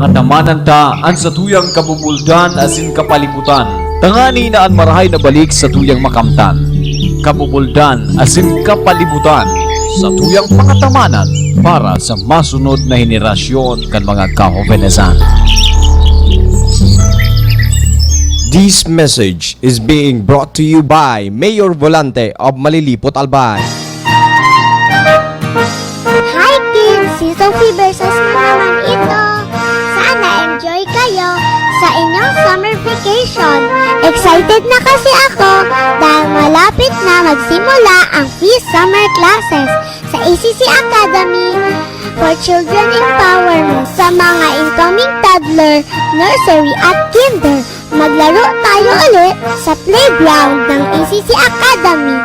Pangatamanan ta an sa tuyang kabubuldan asin kapalibutan. Tangani na an marahay na balik sa tuyang makamtan. Kabubuldan asin kapalibutan sa tuyang pangatamanan para sa masunod na henerasyon kan mga kahovenesan. This message is being brought to you by Mayor Volante of Malilipot, Albay. Hi kids! Si Sophie Versus na naman ito. Sana enjoy kayo sa inyong summer vacation. Excited na kasi ako dahil malapit na magsimula ang FEAST summer classes sa ACC Academy for Children Empowerment sa mga incoming toddler, nursery at kinder. Maglaro tayo ulit sa playground ng ACC Academy.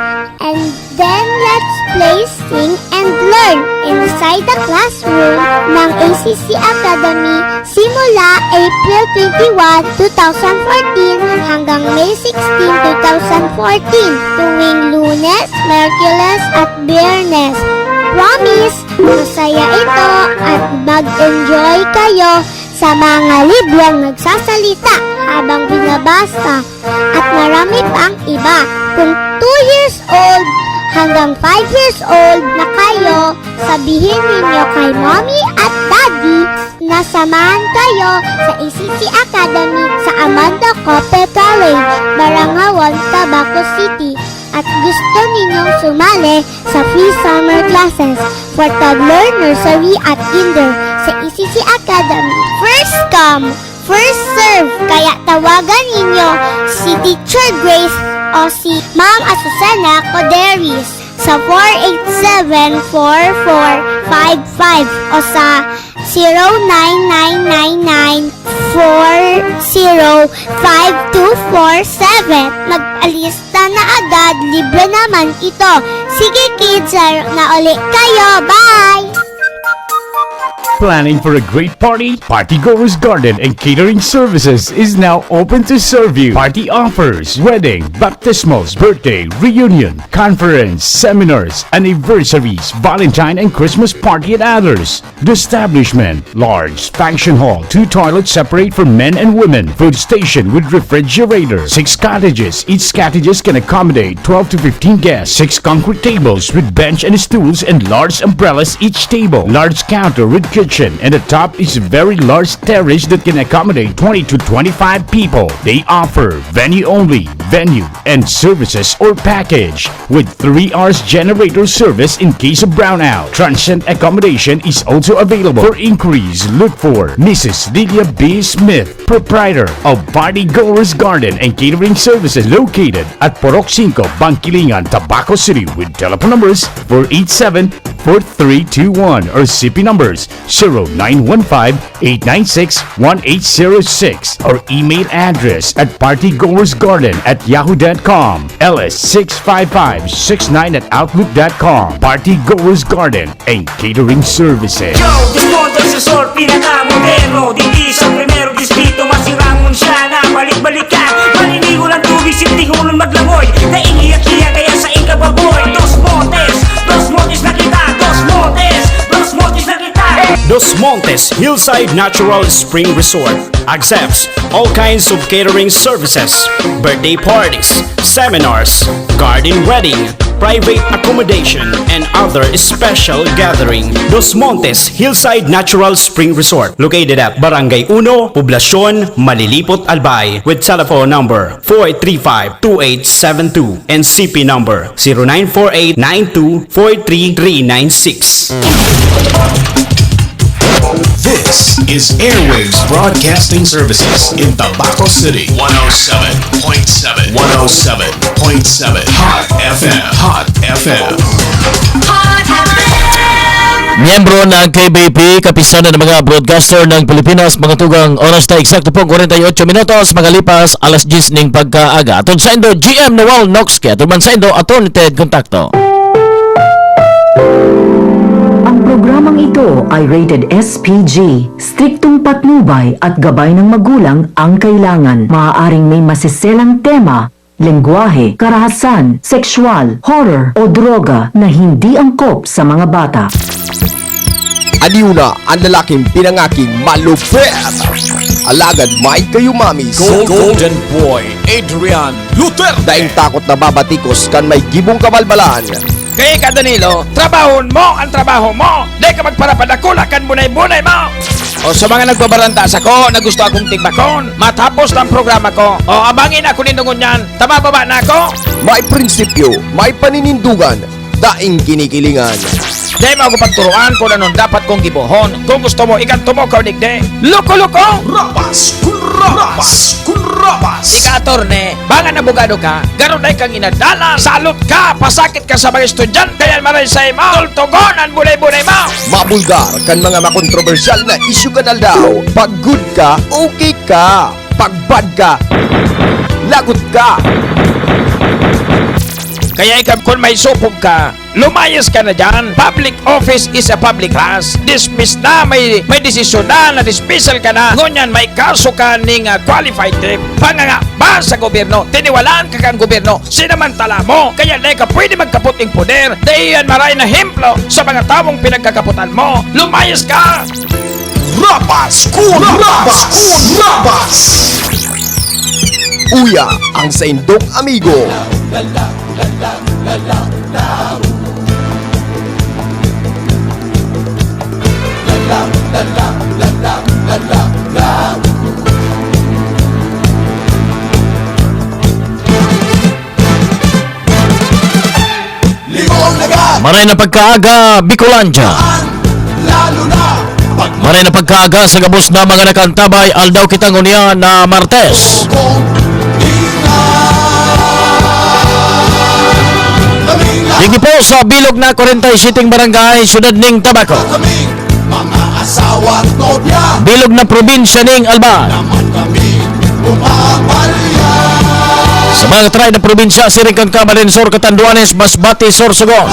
And then let's play, sing, and learn inside the classroom ng ACC Academy simula April 21, 2014 hanggang May 16, 2014 tuwing Lunes, Merkules at Biyernes. Promise, masaya ito at mag-enjoy kayo sa mga librong nagsasalita habang binabasa at marami pang iba. Kung 2 years old hanggang 5 years old na kayo, sabihin ninyo kay mommy at daddy na samahan kayo sa ACC Academy sa Amanda Cope College, Barangawan, Tabaco City at gusto ninyong sumali sa free summer classes for toddler, nursery at kinder sa ACC Academy. First come, first serve, kaya tawagan ninyo si Teacher Grace o si Ma'am Asusana Coderis sa 487-4455 o sa 0999-405247. Mag-alista na agad, libre naman ito. Sige kids, na uli kayo. Bye! Planning for a great party? Party Goers Garden and Catering Services is now open to serve you. Party offers, wedding, baptismals, birthday, reunion, conference, seminars, anniversaries, Valentine and Christmas party and others. The establishment, large function hall, 2 toilets separate for men and women, food station with refrigerator, 6 cottages. Each cottages can accommodate 12 to 15 guests, 6 concrete tables with bench and stools and large umbrellas each table, large counter with kitchen, and the top is a very large terrace that can accommodate 20 to 25 people. They offer venue only, venue and services or package with 3 hours generator service in case of brownout. Transient accommodation is also available. For inquiries, look for Mrs. Lydia B. Smith, proprietor of Party Goers Garden and Catering Services located at Porok 5, Bangkilingan, Tabaco City with telephone numbers 487-4321 or CP numbers 0915-896-1806 or email address at partygoersgarden@yahoo.com, ls65569@outlook.com. Party Goers Garden and Catering Services. Yo, Desmonte Asesor, pinaka-moderno. Dindi sa primero distrito, masirangon siya na balik-balikan. Malinigo lang tubig, sintihulong maglangoy. Naiiyak-iyak kaya sa ikababoy. Dos Montes na kita. Dos Montes na kita. Dos Montes Hillside Natural Spring Resort accepts all kinds of catering services, birthday parties, seminars, garden wedding, private accommodation, and other special gathering. Dos Montes Hillside Natural Spring Resort located at Barangay 1, Poblacion, Malilipot, Albay with telephone number 4835-2872 and CP number 0948-9243-396. This is Airwaves Broadcasting Services in Tabaco City. 107.7. 107.7. Hot FM. Hot FM. Miyembro ng KBP, kapisanan ng mga broadcaster ng Pilipinas, mga tugang oras na eksakto po 48 minutos, magalipas alas 10 ning pagkaaga. Atong sa Indo, GM Noel Noxke, atong man sa Indo, Atty. Ted Contacto. Ang programang ito ay rated SPG. Striktong patnubay at gabay ng magulang ang kailangan. Maaaring may masiselang tema, lengguwahe, karahasan, sexual, horror o droga na hindi angkop sa mga bata. Aliw na ang lalaking pinangaking malupit. Alagad may kayo mamis. Golden Boy Adrian Luther. Daing takot na babatikos kan may gibong kabalbalan. Kaya ka Danilo, trabahon mo ang trabaho mo. Di ka magparapadakulakan bunay-bunay mo. O sa mga nagbabarantas ako na gusto akong tigbakon, matapos ng programa ko, o abangin ako ninungon yan, tabababa na ako. May prinsipyo, may paninindugan, daing kinikilingan. Di mo ako pagturuan kung anong dapat kong gibuhon. Kung gusto mo, ikanto mo ka digde. Luko-luko! Rabas kun rabas kun rabas. Ika atorne, bangan abogado ka, garon ay kang inadalan, salot ka, pasakit ka sa mga estudyante, yan maray sa ima, tultugon ang bunay-bunay mo. Mabulgar kan mga makontrobersyal na isyu kanal daw. Pag good ka, okay ka. Pag bad ka, lagot ka. Kaya ikaw kung may supog ka, lumayas ka na dyan. Public office is a public class. Dismiss na, may desisyon na dismissal ka na. Ngunyan, may kaso ka ning qualified trip. Panganga ba sa gobyerno? Tiniwalaan ka kang gobyerno. Sinamantala mo. Kaya di ka pwede magkaputing poder. Dahiyan maray na hemplo sa mga taong pinagkakaputan mo. Lumayas ka! Rabas kun rabas kun rabas. Uya ang sa indong amigo. Maray na pagkaaga, Bicolandia. Maray na pagkaaga sa gabos na mga nakantabay, aldaw kitang unya na Martes. Digi po sa bilog na 47 barangay, syudad ning Tabaco. Bilog na probinsya ning Alban. Sa mga try na probinsya, Sirikang Camarines, Catanduanes, Masbate, Sorsogon.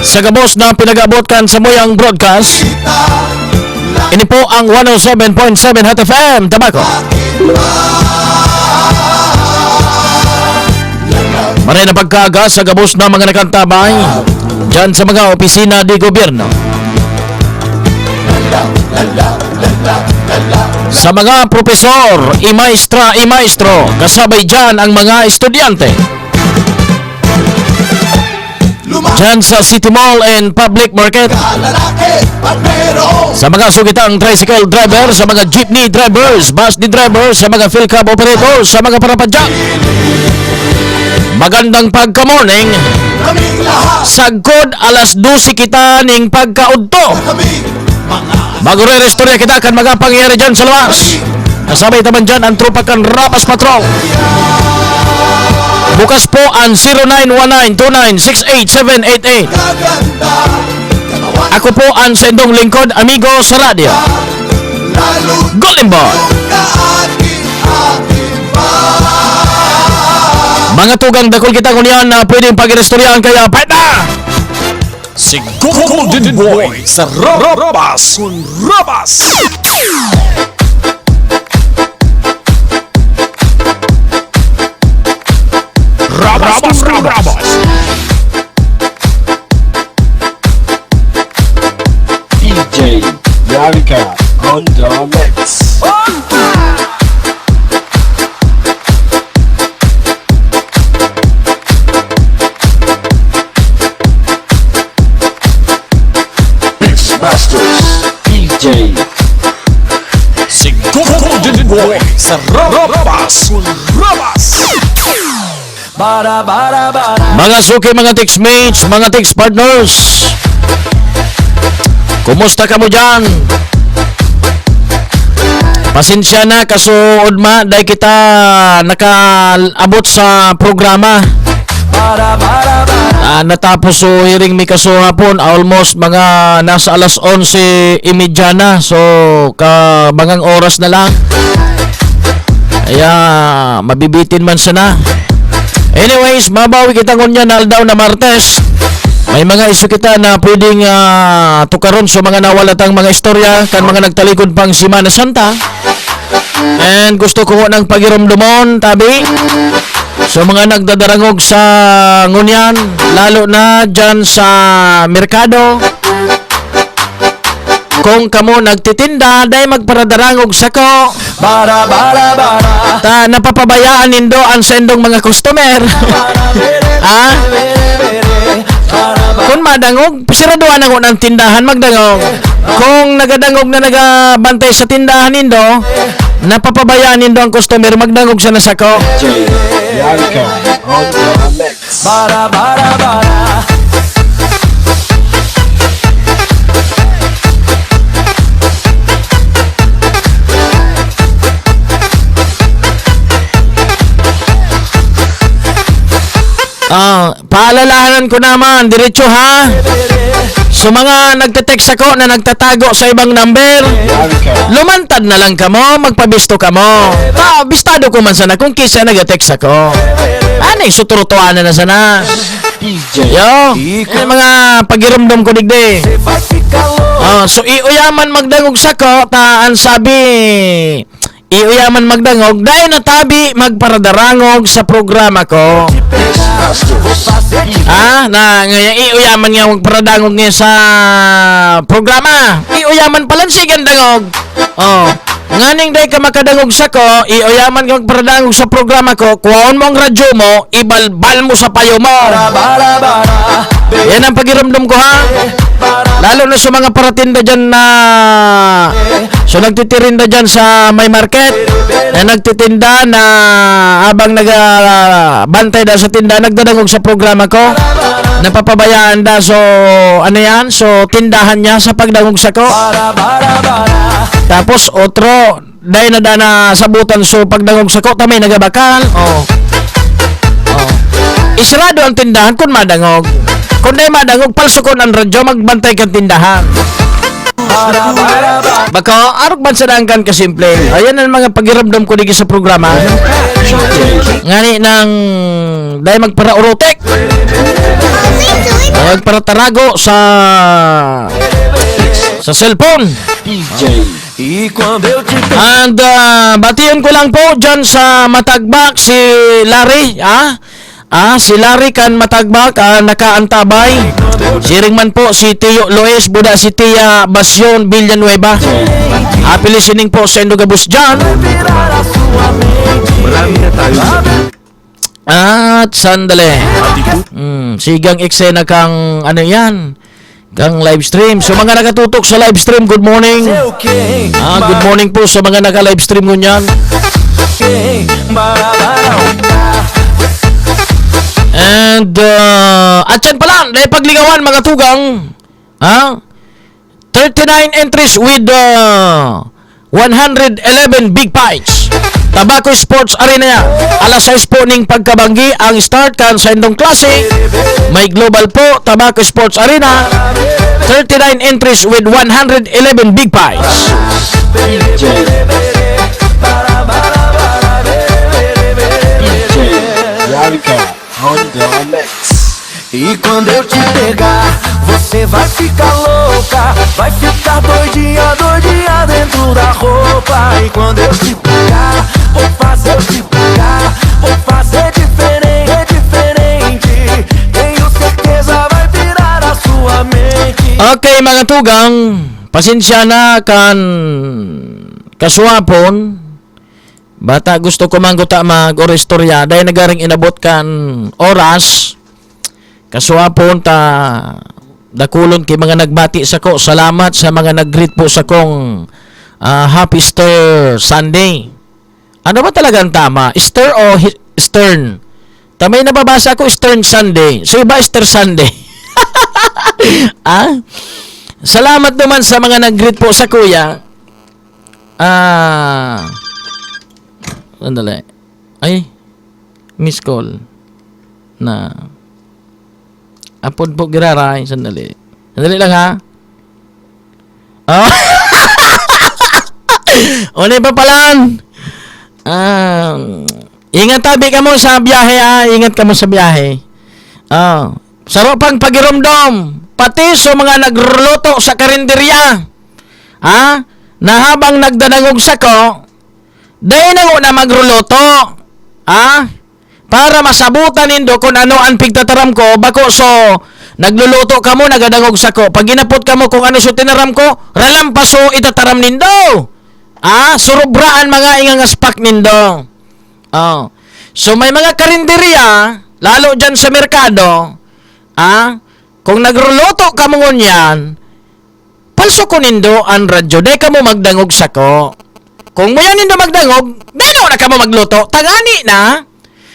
Sa gabos na pinag-abot kan sa Moyang Broadcast, ini po ang 107.7 Hot FM, Tabaco. Maray na pagkaga sa gabos na mga nakantabay dyan sa mga opisina di gobyerno. Sa mga profesor, imaestro, kasabay dyan ang mga estudyante. Dyan sa City Mall and Public Market. Sa mga sugitang tricycle driver, sa mga jeepney drivers, bus drivers, sa mga PhilCab operators, sa mga parapadyak. Magandang pagka-morning. Sagkod alas 12 kita ning pagkaudto. Bago re-restorya kita kan mga pangyayari dyan sa luwas. Kasabay taman dyan ang tropa kan Rapas Patrol. Bukas po ang 0919-2968-788. Ako po ang sendong lingkod, amigo sa radyo, Golden Boy. Mga tugang dakol kita kunyan na pwedeng pag-restoryahan kaya fight na! Si Golden Boy sa Rabas kun rabas. Rabas. DJ Yarika on the mix. Masters DJ Si Golden Boy sa Rabas kun rabas. Mga suki, mga text-mates, mga text-partners, kumusta ka mo dyan? Pasensya na kasuod ma, dahil kita nakaabot sa programa. Natapos so hearing mi kaso hapon, almost mga nasa alas 11:30 na. So kabangang oras na lang. Kaya mabibitin man sana. Anyways, mabawi kita ngunya na aldaw na Martes. May mga isu kita na pwedeng tukaron sa mga nawalatang mga istorya kan mga nagtalikod pang Semana Santa. And gusto ko ng pagiromdomon tabi so mga nagdadarangog sa ngunyan, lalo na dyan sa merkado, Kung kamo nagtitinda, day magparadarangog sako. Ta napapabayaan nindo ang sendong mga customer. Kung madangog, siraduan ako ng tindahan magdangog. Kung nagadangog na nagabantay sa tindahan nindo, napapabayaan nindo ang customer magdangog sa nasako. DJ Bianca on the mix. Paalalahanan ko naman, diretso ha. So mga nagte-text ako na nagtatago sa ibang number, lumantad na lang kamo, magpabisto kamo. Bistado ko man sana kung kisa nag-text ako. Ano yung suturutuan na sana? Yo, mga pagiramdam ko digde. So iuyaman magdangog sako, taan sabi, iuyaman magdangog, dahil natabi magparadarangog sa programa ko. Na ngayon iuyaman nga magparadangog nga sa programa. Iuyaman palansigan dangog. Nganing day ka makadangog sa ko, iuyaman ka magparadangog sa programa ko, kuhaon mo ang radyo mo, ibalbal mo sa payo mo. Yan ang pagiramdam ko ha. Lalo na sa mga paratinda dyan na nagtitirinda dyan sa may market, na nagtitinda na habang nagbantay da sa tinda, nagdadangog sa programa ko, napapabayaan da. So ano yan, so tindahan niya sa pagdangog sa ko. Tapos otro dahil na sabutan, so pagdangog sa ko tamay nagabakal. Isarado ang tindahan kung madangog. Kung dahil madangog, palso ko ng radyo, magbantay kang tindahan. Baka arok man sa dangkan kasimple. Ayan ang mga pagiramdam ko dito sa programa. Ngani ng dahil magpara-urotek, magpara-tarago sa cellphone. And batiyan ko lang po dyan sa Matagbak si Larry. Si Larry kan Matagbak, nakaantabay. Siring man po si Tio Loes, buda si Tia Basyon Villanueva. Happy listening po sa Indogabus dyan. At sandali. Sigang eksena kang ano yan, kang live stream. So mga nakatutok sa live stream, good morning. Good morning po sa mga naka-live stream ko niyan. And at yan pala, dahil pagligawan mga tugang, 39 entries with 111 big pies. Tobacco Sports Arena niya. Alas 6 po ning pagkabanggi ang start kan sa indong klase. May global po, Tobacco Sports Arena. 39 entries with 111 big pies. Bianca on the mix. E quando eu te pegar, você vai ficar louca, vai ficar doidinha, doidinha dentro da roupa. E quando eu te pegar, vou fazer diferente, diferente. Tenho certeza vai virar a sua mente. Okay mga tugang, pasensya na kan kasuwapon. Bata gusto ko mangguta mag-orestorya dahil nagaring inabot kan oras. Kasuwapon ta dakulon kay mga nagbati sa ko. Salamat sa mga nag-greet po sa kong Happy Easter Sunday. Ano ba talaga ang tama? Easter o Stern? Tamay nababasa ko Eastern Sunday. So iba Easter Sunday. Salamat naman sa mga nag-greet po sa kuya. Sandali. Ay, miss call na apod po giraray. Sandali lang ha. Uli pa palan. Ingat tabi ka mo sa biyahe ha. Ingat ka mo sa biyahe. Saro pang pagiramdam. Pati sa mga nagluluto sa karinderya. Na habang nagdanangog sa ko, dahil na magluluto. Para masabutan nindo kung ano ang pigtataram ko, bako so nagluluto ka mo, nagadangog sako. Pag ginapot ka mo kung ano so tinaram ko, ralampaso itataram nindo. Surubraan mga ingang aspak nindo. So may mga karinderya, lalo dyan sa merkado, kung nagluluto ka mo ngunyan, palso ko nindo ang radyo, day ka mo magdangog sako. Kung mo yan nindo magdangog, dahil na ka mo magluto, tangani na.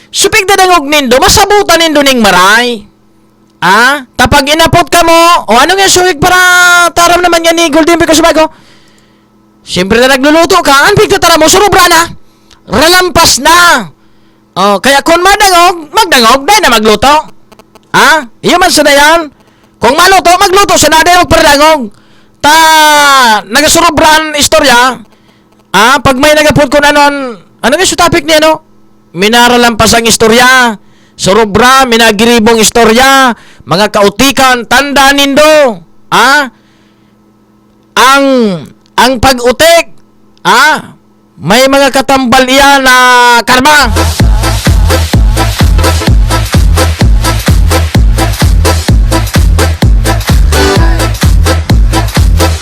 Supig dadangog nindo, masabutan nindo ning maray. Tapag inapot ka mo, o ano nga suwig para taram naman yan ni Golden Because bago? Siyempre na nagluluto ka, anpig tataram mo, surubra na. Ralampas na. Kaya kung magdangog, dahil na magluto. Iyo man sa yan. Kung maluto, magluto, sinadayog para dangog. Nagasurubran istorya. Pag may nagapot ko ano nga sa topic niya, no? Minaralampas ang istorya. Surubra, minagiribong istorya. Mga kautikan, tanda nindo. Ang pag-utik, may mga katambal iyan na karma.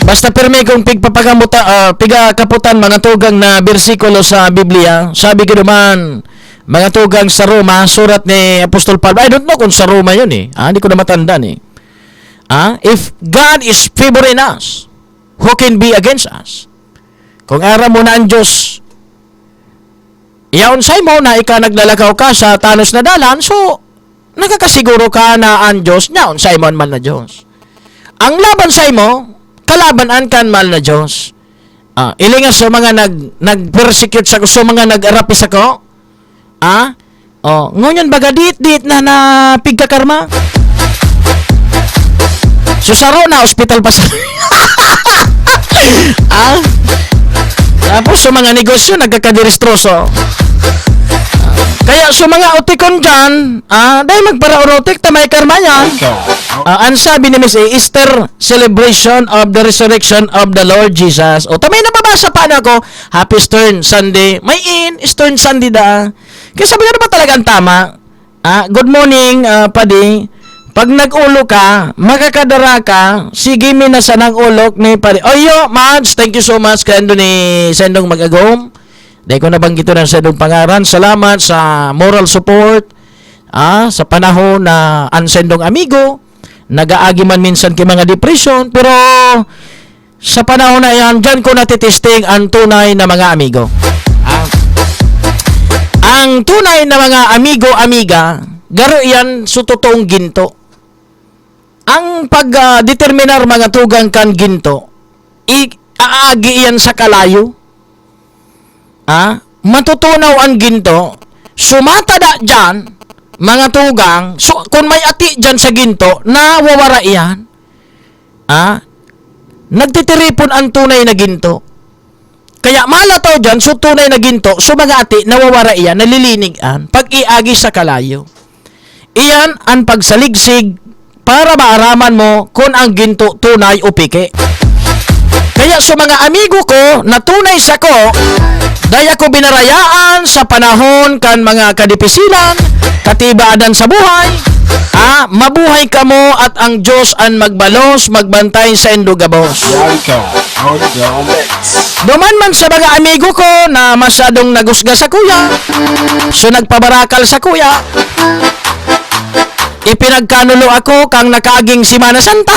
Basta pirmi kung pigakaputan mga tugang na bersikulo sa Biblia, sabi ko naman, mga tugang sa Roma, surat ni Apostol Pablo, I don't know kung sa Roma yun hindi ko na matandaan if God is favoring us, who can be against us? Kung aram mo na ang Diyos, iyaon say mo na ika naglalakaw ka sa tanos na dalan, so, nakakasiguro ka na ang Diyos, yaon say mo man na Diyos. Ang laban say mo, kalabanan kan mal na Diyos. Ilingas so mga nag-persecute sa mga nag-arapi sa ko. Ngunyan baga dit na pigkakarma. Susaro na hospital pa sa Tapos sa mga negosyo nagkakadirostroso. Kaya sa mga utikon dyan, dahil magpara-urotik, tamay karma yan. Ang sabi ni Miss Easter celebration of the resurrection of the Lord Jesus. Tamay nababasa pa na ako, Happy Easter Sunday. May Easter Sunday da. Kaya sabi nga naman talagang tama. Good morning, Padi. Pag nag-ulo ka, makakadara ka, sige minasan ang ulok ni Padi. Oyo, Mads, thank you so much. Kaya ni Sendong Magagom. Dahil ko nabanggito ng Sendong Pangaran. Salamat sa moral support. Sa panahon na ang Sendong Amigo, nag-aagi man minsan kay mga depression, pero sa panahon na yan, dyan ko natitesting ang tunay na mga amigo. Ang tunay na mga amigo-amiga, garo yan sa totoong ginto. Ang pag-determinar mga tugang kan ginto, aagi yan sa kalayo. Matutunaw ang ginto, sumatada dyan, mga tugang, so, kung may ati dyan sa ginto, nawawara yan. Nagtitiripon ang tunay na ginto. Kaya malataw dyan, so tunay na ginto, so mga ati, nawawara yan, nalilinigan, pag iagi sa kalayo. Iyan ang pagsaligsig para maaraman mo kung ang ginto tunay o pike. Kaya sa mga amigo ko na tunay sa ko, daya ko binarayaan sa panahon kan mga kadipisilan, katibaadan sa buhay, mabuhay ka mo at ang Diyos ang magbalos, magbantay sa indugabos. Duman man sa mga amigo ko na masyadong nagusga sa kuya, so nagpabarakal sa kuya, ipinagkanulo ako kang nakaaging Semana Santa.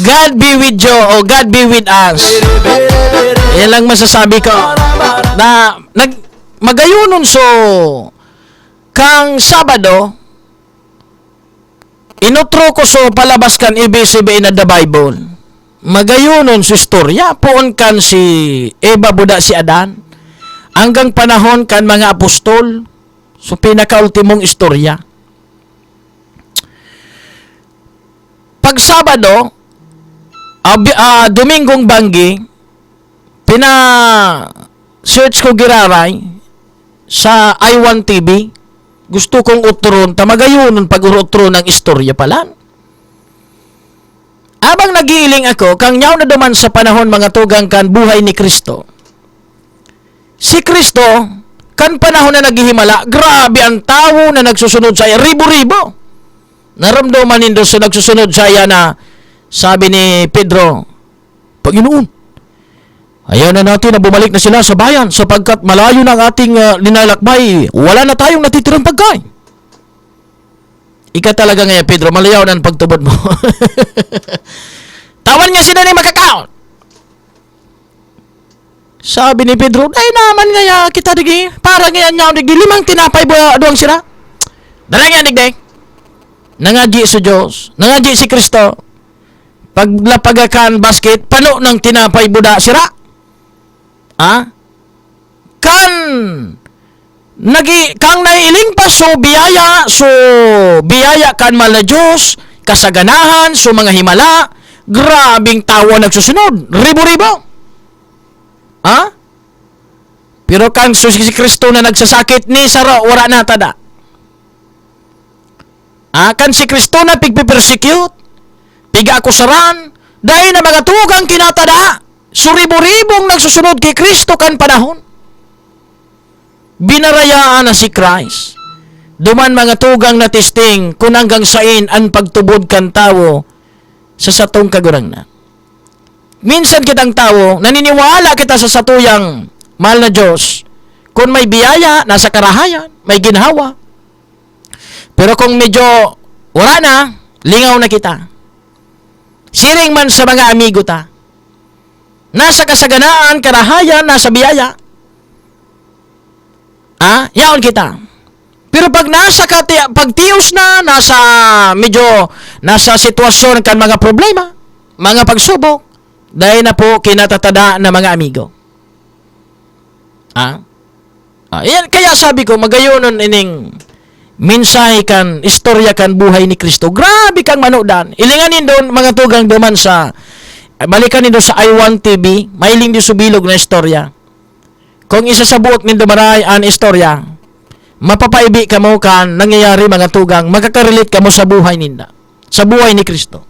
God be with you o God be with us. Yan lang masasabi ko. Na magayunon so kang Sabado inutro ko so palabas kan ibisibi na the Bible. Magayunon so istorya poon kan si Eva buda si Adan hanggang panahon kan mga apostol. So pinakaultimong istorya. Pag Sabado, Domingong Banggi, search ko giraray sa I1 TV. Gusto kong utron, tamagayunon pag-utron ng istorya pala. Abang nagiiling ako, kang nyaw na duman sa panahon mga tugang kan buhay ni Kristo. Si Kristo, kan panahon na naghihimala, grabe ang tao na nagsusunod sa iya, ribo-ribo. Naramdaman nindo sa nagsusunod sa iya na sabi ni Pedro, Panginoon, ayaw na natin na bumalik na sila sa bayan sapagkat malayo na ang ating linalakbay. Wala na tayong natitirang pagkain. Ika talaga ngayon, Pedro, malayaw na ang pagtubod mo. Tawan nga sila ni makakaon. Sabi ni Pedro, ay naman nga kita digi, para nga niya digi, 5 tinapay ba doang sila? Dala nga digi. Nangaji sa Diyos, nangaji si Kristo. Paglapagakan basket, pano ng tinapay buda sira. Kan kang naiiling pa so biyaya kan mala Diyos, kasaganahan so mga himala, grabing tawa nagsusunod, ribo-ribo. Pero kang si Kristo na nagsasakit ni saro wala na tada. Kan si Kristo na pigpipersecute, pigakusaran, dahil na mga tugang kinatada, suribo-ribong nagsusunod kay Kristo kan panahon. Binarayaan na si Christ. Duman mga tugang na testing kung hanggang sain ang pagtubod kan tao sa satong kagurangnan. Minsan kitang tao, naniniwala kita sa satuyang mahal na Diyos. Kung may biyaya, nasa karahayan, may ginhawa. Pero kung medyo wala na, lingaw na kita. Siring man sa mga amigo ta. Nasa kasaganaan, karahayan, nasa biyaya. Yaon kita. Pero pag pagtios na, nasa sitwasyon kan mga problema, mga pagsubok, dahil na po kinatatada na mga amigo. Yan, kaya sabi ko, magayonon ining minsay kan, istorya kan buhay ni Kristo. Grabe kang manodan. Ilinganin doon, mga tugang duman sa, balikan nindo sa I1 TV, mailing di subilog na istorya. Kung isasabuot nindo maray ang istorya, mapapaibi ka mo kan, nangyayari mga tugang, magkakarelate ka mo sa buhay ninda. Sa buhay ni Kristo.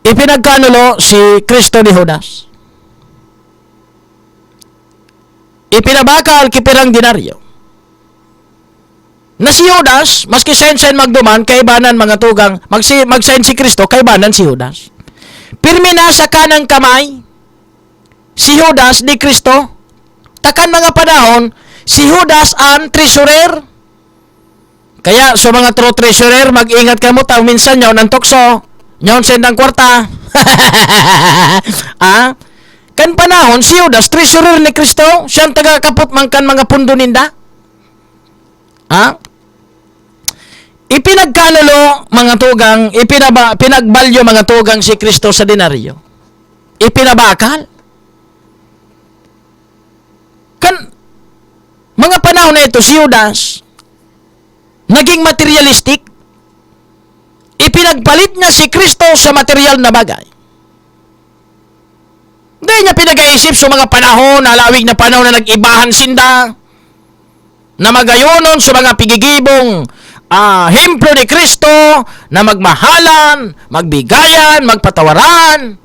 Ipinagkanulo si Kristo ni Judas. Ipinabakal kipirang dinaryo. Na si Judas, maski sen-sen magduman, kaibanan mga tugang, magsen si Kristo, kaibanan si Judas. Pirmi na sa kanang kamay, si Judas ni Kristo, takan mga panahon, si Judas ang treasurer. Kaya, so mga true treasurer, mag-ingat ka mo, minsan nyo ng tukso, nyaon sendang kwarta. Kan panahon, si Judas, treasurer ni Kristo, siyang taga-kapot mangkan mga pundo ninda. Ipinagkanulo mga tugang, pinagbalyo mga tugang si Kristo sa denaryo. Ipinabakal. Kan, mga panahon na ito, si Judas, naging materialistic. Ipinagpalit niya si Kristo sa material na bagay. Hindi niya pinag-iisip sa mga panahon, alawig na panahon na nag-ibahan sinda, na magayonon sa mga pigigibong hemplo ni Kristo, na magmahalan, magbigayan, magpatawaran.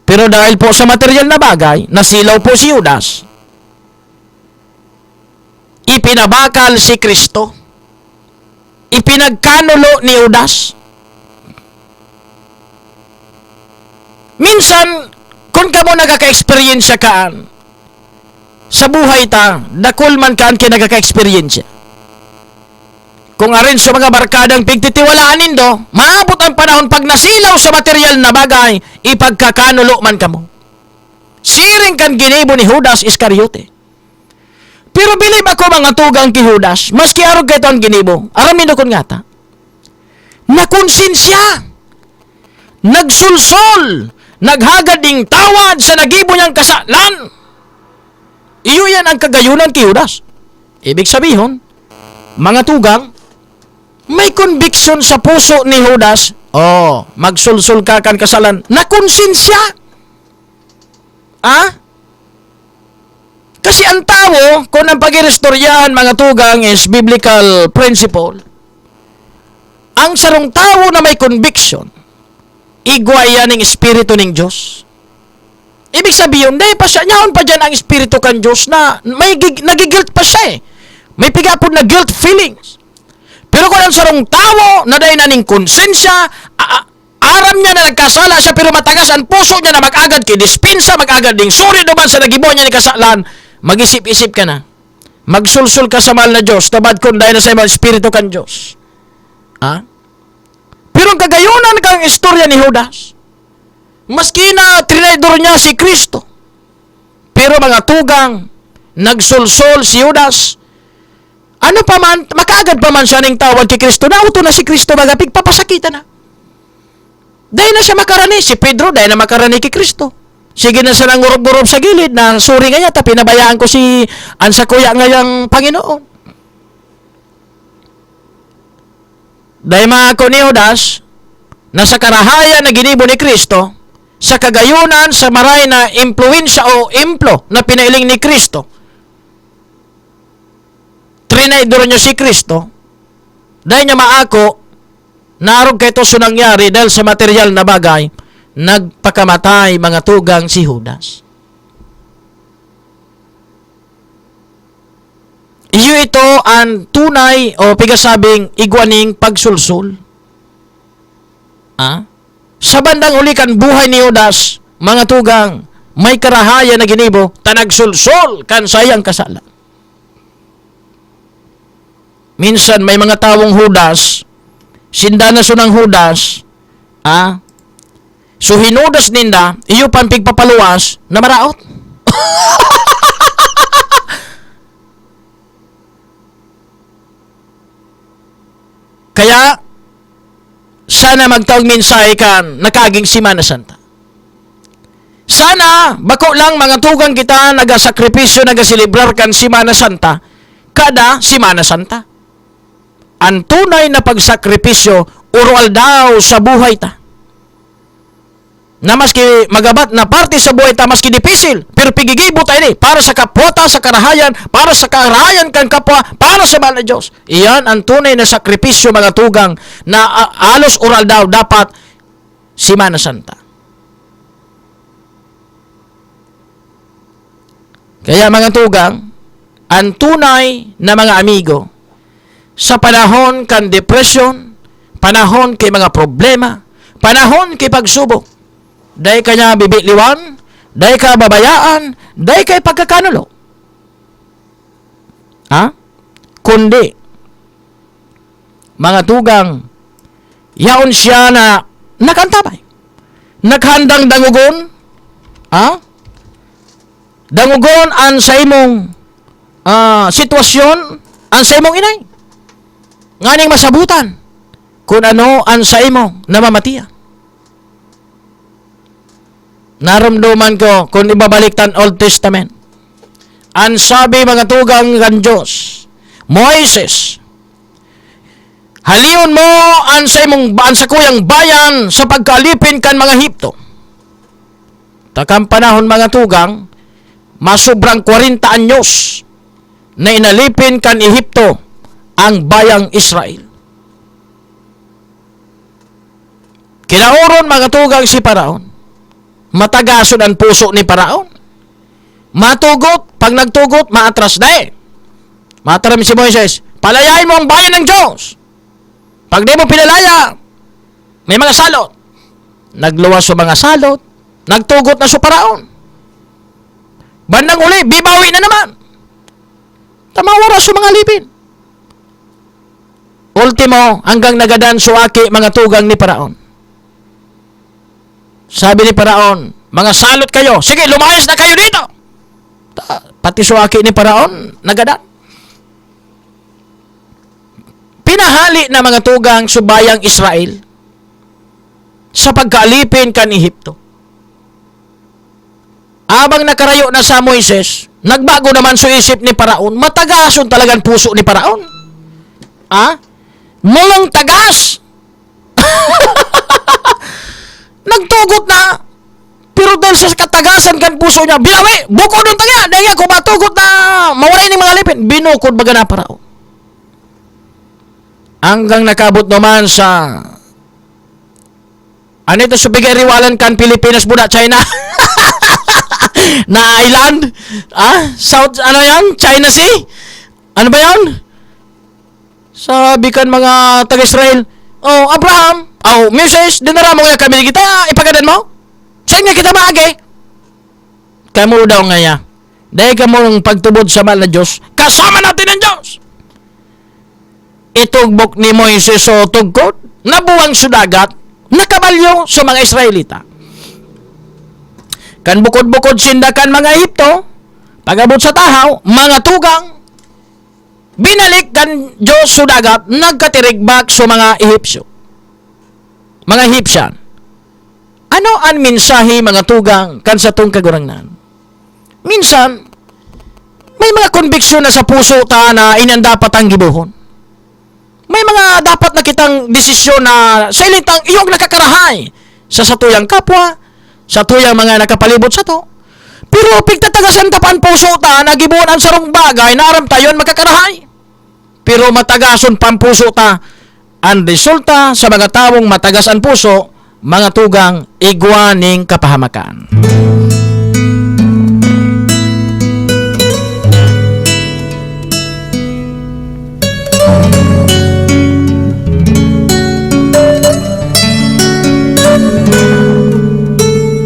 Pero dahil po sa material na bagay, nasilaw po si Judas. Ipinabakal si Kristo. Ipinagkanulo ni Judas. Minsan, kung ka mo nagkaka-experience kaan, sa buhay ta, dakol man kaan ka nagkaka-experience. Kung arin sa mga barkadang pigtitiwalaan nindo, maabot ang panahon pag nasilaw sa material na bagay, ipagkakanulo man ka mo. Siring kan ginibo ni Judas Iscariote. Pero bilib ako mga tugang ki Judas, maski arog kayo ang ginibo, aramin ako nga ta, nakonsensya, nagsulsol, naghagading tawad sa nagibo niyang kasalan. Iyo yan ang kagayunan ki Judas. Ibig sabihin, mga tugang, may conviction sa puso ni Judas, magsulsul ka kan kasalan, nakonsensya. Kasi ang tao, kung ang pag-irestoryahan mga tugang is biblical principle, ang sarong tao na may conviction, igwa yan ng Espiritu ng Diyos. Ibig sabihin, dahil pa siya, nyaon pa dyan ang Espiritu kan Diyos na nagigilt pa siya eh. May pigapod na guilt feelings. Pero kung ang sarong tao na dahil na ning konsensya, aram niya na nagkasala siya pero matagas ang puso niya na mag-agad kay dispensa, mag-agad ding suri naman sa nagibo niya ni kasalan, mag-isip-isip ka na. Magsulsul ka sa mahal na Diyos, tabad kung dahil na sa mga Espiritu kan Diyos. Ha? Pero ang kagayunan kang istorya ni Judas, maski na trinidor niya si Kristo, pero mga tugang, nagsulsol si Judas, ano pa man, makaagad pa man siya ng tawag kay Kristo, nauto na si Kristo magapig, papasakita na. Dahil na siya makarani, si Pedro, dahil na makarani kay Kristo. Sige na siya nang ngurup-ngurup sa gilid, na sorry nga yata, pinabayaan ko si ansa kuya ngayang Panginoon. Dahil mga ako ni Judas, nasa karahayan na ginibo ni Kristo, sa kagayunan, sa maray na impluensya o implo na pinailing ni Kristo, trinidor niya si Kristo, dahil niya maako, narog kay ito nangyari dahil sa material na bagay, nagpakamatay mga tugang si Judas. Iyo ito ang tunay o pigasabing igwaning pagsulsul. Sa bandang ulikan buhay ni Judas, mga tugang, may karahayan na ginibo, tanagsulsul kan sayang kasala. Minsan may mga tawong Judas, sinda na sunang Judas, so hinudas ninda, iyo pang pigpapaluwas na maraot. Kaya, sana magtawag mensahe kan nakaging Simana Santa. Sana, bako lang mga tugang kita nagasakripisyo, nagasilibrar kan Simana Santa, kada Simana Santa. Ang tunay na pagsakripisyo, urual daw sa buhay ta. Na maski magabat na parte sa buhay ta, maski dipisil, pero pigigibo tayo ni, para sa kapwata, sa karahayan, para sa karahayan kan kapwa, para sa mahal na Diyos. Iyan ang tunay na sakripisyo, mga tugang, na alos ural daw dapat Simana Santa. Kaya mga tugang, ang tunay na mga amigo, sa panahon kan depression, panahon kay mga problema, panahon kay pagsubok, dahil kanya bibitliwan, dahil ka babayaan, dahil kay pagkakanulo. Kundi, mga tugang, yaon siya na nakantabay, naghandang dangugon, dangugon ang sa imong sitwasyon, ang sa imong inay. Nganing masabutan kung ano ang sa imo namamatiya. Naramdaman ko kung ibabalik tan Old Testament. Ang sabi mga tugang kan Diyos, Moises, halion mo ang sa kuyang bayan sa pagkalipin kan mga Hipto. Takang panahon mga tugang, masubrang 40 anyos na inalipin kan Ehipto ang bayang Israel. Kinauron mga tugang si Paraon. Matagason ang puso ni Paraon. Matugot, pag nagtugot, maatras na eh. Mataram si Moises, palayain mo ang bayan ng Diyos. Pag di mo pinalaya, may mga salot. Nagluwas sa mga salot, nagtugot na sa Paraon. Bandang uli, bibawi na naman. Tamawara sa mga lipin. Ultimo, hanggang nagadan suaki mga tugang ni Paraon. Sabi ni Paraon, mga salot kayo, sige, lumayas na kayo dito. Pati suaki ni Paraon, nagadan. Pinahali na mga tugang subayang Israel sa pagkaalipin kan Ehipto. Abang nakarayo na sa Moises, nagbago naman sa isip ni Paraon, matagason talagang puso ni Paraon. Mulang tagas. Nagtugot na. Pero dahil sa katagasan kan puso niya, binawi, bukod ng taga. Dahil kung matugot na, mawalay ng mga lipin, binukod baga na Paraon. Hanggang nakabot naman sa ano ito, subigay riwalan kan Pilipinas, Buda, China. na island? South, ano yan? China Sea? Ano ba yan? Sabi kan mga taga-Israel, oh, Abraham, oh, Moses, dinara mo nga kami kita, ipagadan mo? Sa inyo kita maagi? Kamu daw nga niya. Dahil ka mo ng pagtubod sa mahal na Diyos, kasama natin ang Diyos. Itugbok ni Moises o tugkod, nabuwang sudagat, nakabalyo sa mga Israelita. Kan bukod-bukod sindakan mga Ehipto, pagabot sa tahaw, mga tugang, binalik kan Diyos sudagat, nagkatirigbak sa mga Ehipsyo. Mga Egyptian. Ano ang mensahe mga tugang kan sa tong kagurangnan? Minsan, may mga konbiksyon na sa puso ta na inandapat ang gibuhon. May mga dapat na kitang desisyon na sa ilintang iyong nakakarahay sa satuyang kapwa, sa tuyang mga nakapalibot sa to. Pero pigtatagasan tapan puso ta na gibuhon ang sarong bagay na aram tayon makakarahay. Pero matagason pang puso ta ang resulta sa mga tawong matagas ang puso, mga tugang igwaning kapahamakan.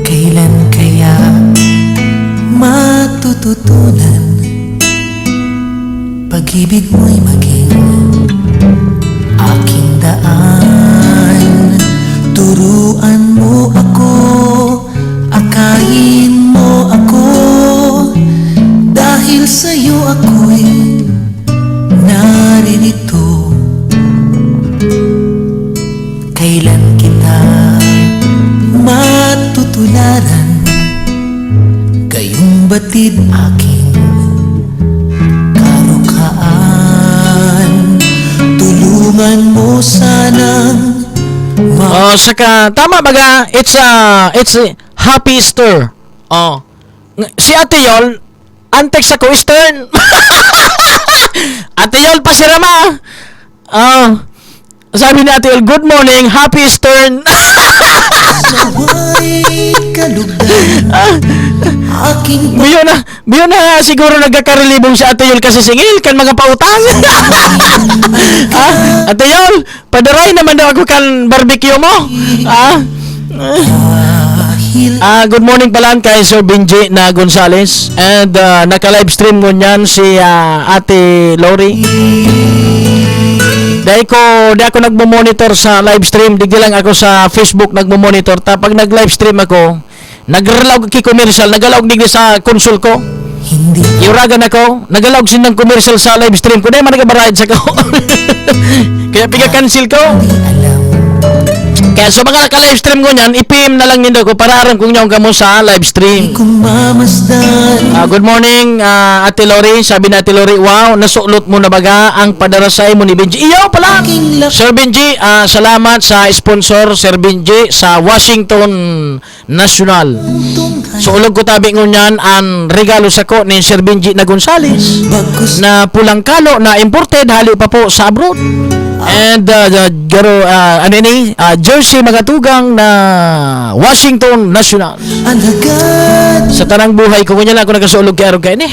Kailan kaya matututunan pag-ibig mo'y maging aking daan? Turuan mo ako, akayin mo ako, dahil sa'yo ako'y naririto. Kailan kita matutularan, gayong batid aking karukaan. Tulungan mo sanang Saka tama baga, it's a happy Easter. Si Ate Yol, antek sa ko Eastern. Ate Yol pasirama. Sabi ni Ate Yol, good morning, happy Eastern. naway kalugdan aking Biyo na siguro nagkakarelibong si Ate Yol kasi singil kan mga pautang. Ate Yol, padaray naman daw ako kan barbecue mo. Good morning pala kay Sir Benji na Gonzales, and naka-live stream mo niyan si Ate Lori. Di ako nagmo-monitor sa live stream, digdi lang ako sa Facebook nagmo-monitor. Pag nag-live stream ako, nagralaw ki commercial, nagalawag digdi sa console ko. Iuragan ako, nagalawag sin ng commercial sa live stream ko, di man nagabarayad sa ko. Kaya piga-cancel ko. Kaya sa mga naka-live stream ko niyan, ipim na lang nindo ko para aram kung niyong kamo sa live stream. Good morning, Ate Lori. Sabi na Ate Lori, wow, nasuklot mo na baga ang padarasay mo ni Benji. Iyo pala! Sir Benji, salamat sa sponsor, Sir Benji, sa Washington National. So ulog ko tabi ngunyan ang regalo sa ko ni Sir Benji na Gonzales na pulang kalo na imported, hali pa po sa abroad. And jersey magatugang na Washington National. Sa tanang buhay ko kunya lang ako nagasulog kay arog kay ini.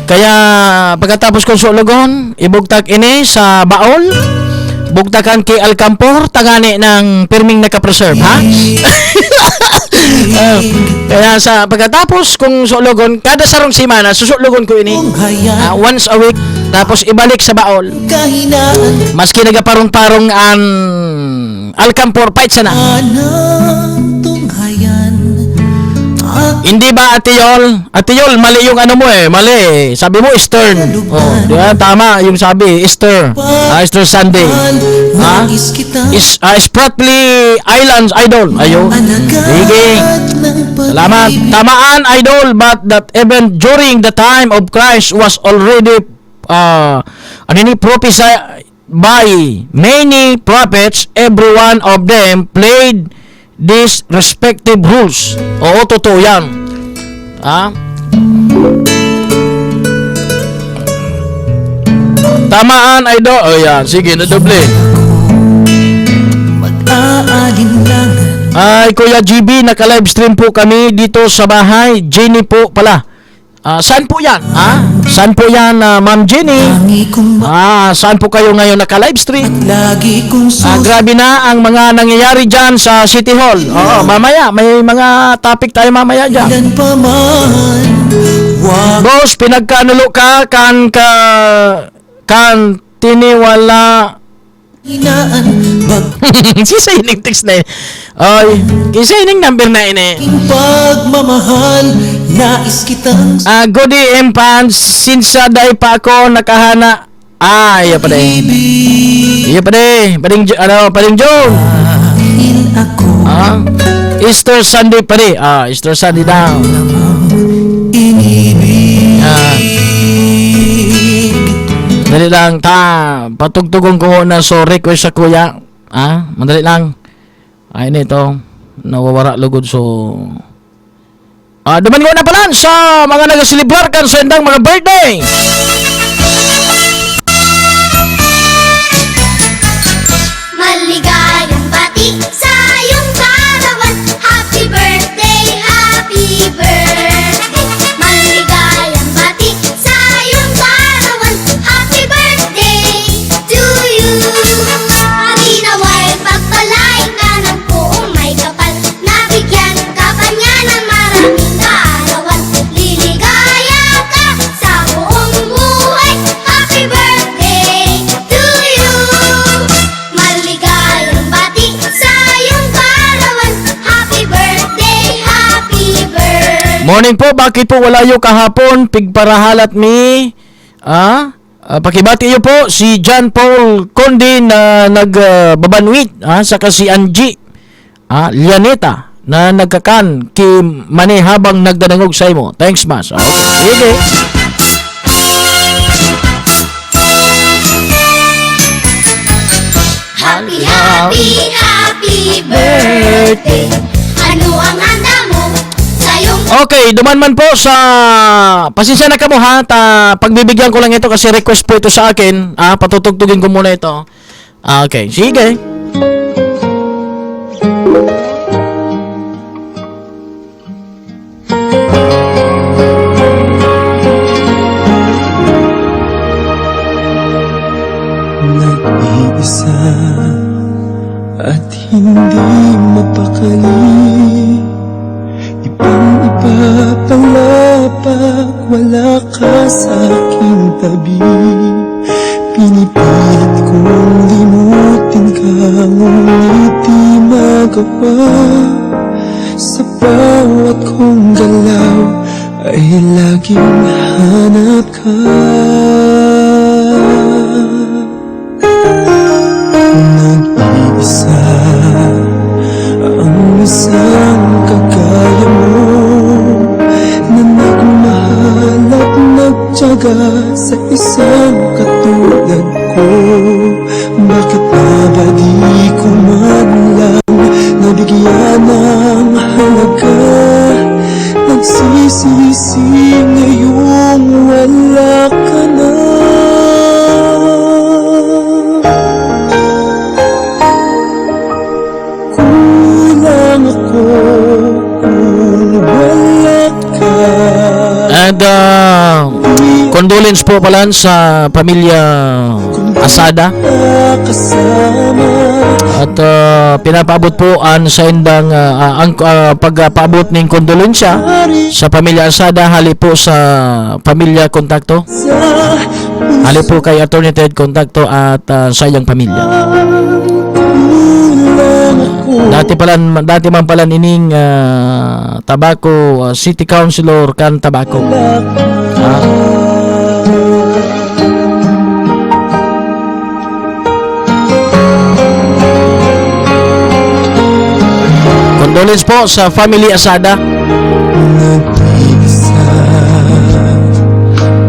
Kaya pagkatapos kong sulugon, ibugtak ini sa baol. Bugtakan kay Alcampor, tagani ng pirming naka-preserve, ha? Kaya sa pagkatapos kung sulugon, kada sarong simana, susulugon ko ini once a week, tapos ibalik sa baol. Maski nagaparong-parong ang Alcampor, pahit sana. Hindi ba Ate Yol? Ate Yol, mali yung ano mo mali. Sabi mo Eastern. Di ba? Tama yung sabi, Easter. Easter Sunday. Spratly Islands, Idol. Ayun. Sige. Salamat. Tamaan, Idol, but that even during the time of Christ was already prophesied by many prophets. Every one of them played these respective rules. Oo, totoo yan. Tamaan, Idol. Yan, sige, na doble. Ay, Kuya GB, naka-livestream po kami dito sa bahay. Jenny po pala. Saan po yan? Saan po yan, Ma'am Jenny? Saan po kayo ngayon naka-livestream? Grabe na ang mga nangyayari dyan sa City Hall. Mamaya, may mga topic tayo mamaya dyan. Boss, pinagkanulo ka, kan tiniwala. Kisa yun text na yun. Ay, kisa yun number na yun eh. Pagmamahal, nais kitang Goody and Pants, sinsa day pa ako nakahana. Iya pa rin. Iya pa rin. Paring Joe. Easter Sunday pa rin. Easter Sunday daw. Dali lang, patugtugon ko na so request sa kuya. Madali lang. Ay, nito. Nawawara lugod so... duman ko na pala sa mga nag-celebrar kan sa indang mga birthday. Maligayang bati sa iyong karawan. Happy birthday, happy birthday. Maligayang bati sa iyong karawan. Happy birthday to you. Hari naway pagpalain ka ng buong may kapal. Nabigyan ka pa niya ng maraming karawan. Liligaya ka sa buong buhay. Happy birthday to you. Maligayang bati sa iyong karawan. Happy birthday, happy birthday. Morning po, bakit po wala yung kahapon? Pigparahalat mi. Pakibati iyo po si John Paul Conde na nagbabanwit. Saka si Angie Lianeta na nagkakan ki mani habang nagdanangog sa imo. Thanks, mas. Sige. Happy, happy, happy birthday. Ano ang handa mo sa iyong Okay, duman man po sa pasensya na kamo ha, pagbibigyan ko lang ito kasi request po ito sa akin. Patutugtugin ko muna ito. Okay, sige. nag-iisa at hindi mapakali. Ibang-iba pala pag wala ka sa aking tabi. Pinipilit kong limutin ka, ngunit di magawa. Sa bawat kong galaw ay laging hanap ka. Nag-iisa ang isang kagaya mo, na nagmahal at nagtiyaga sa isang katulad ko. Bakit nga ba di ko man lang nabigyan ng halaga? Nagsisisi ngayong wala ka na. Kulang ako kung wala ka. And condolence po pala sa pamilya Asada. At pinapaabot po sa indang ang pagpaabot ng kondolensya sa pamilya Asada, hali po sa pamilya Kontakto, hali po kay Attorney Ted Kontakto at sa iyang pamilya. Dati man pala ining Tabaco City Councilor kan Tabaco. Condolence po sa family Asada. Nag-iisa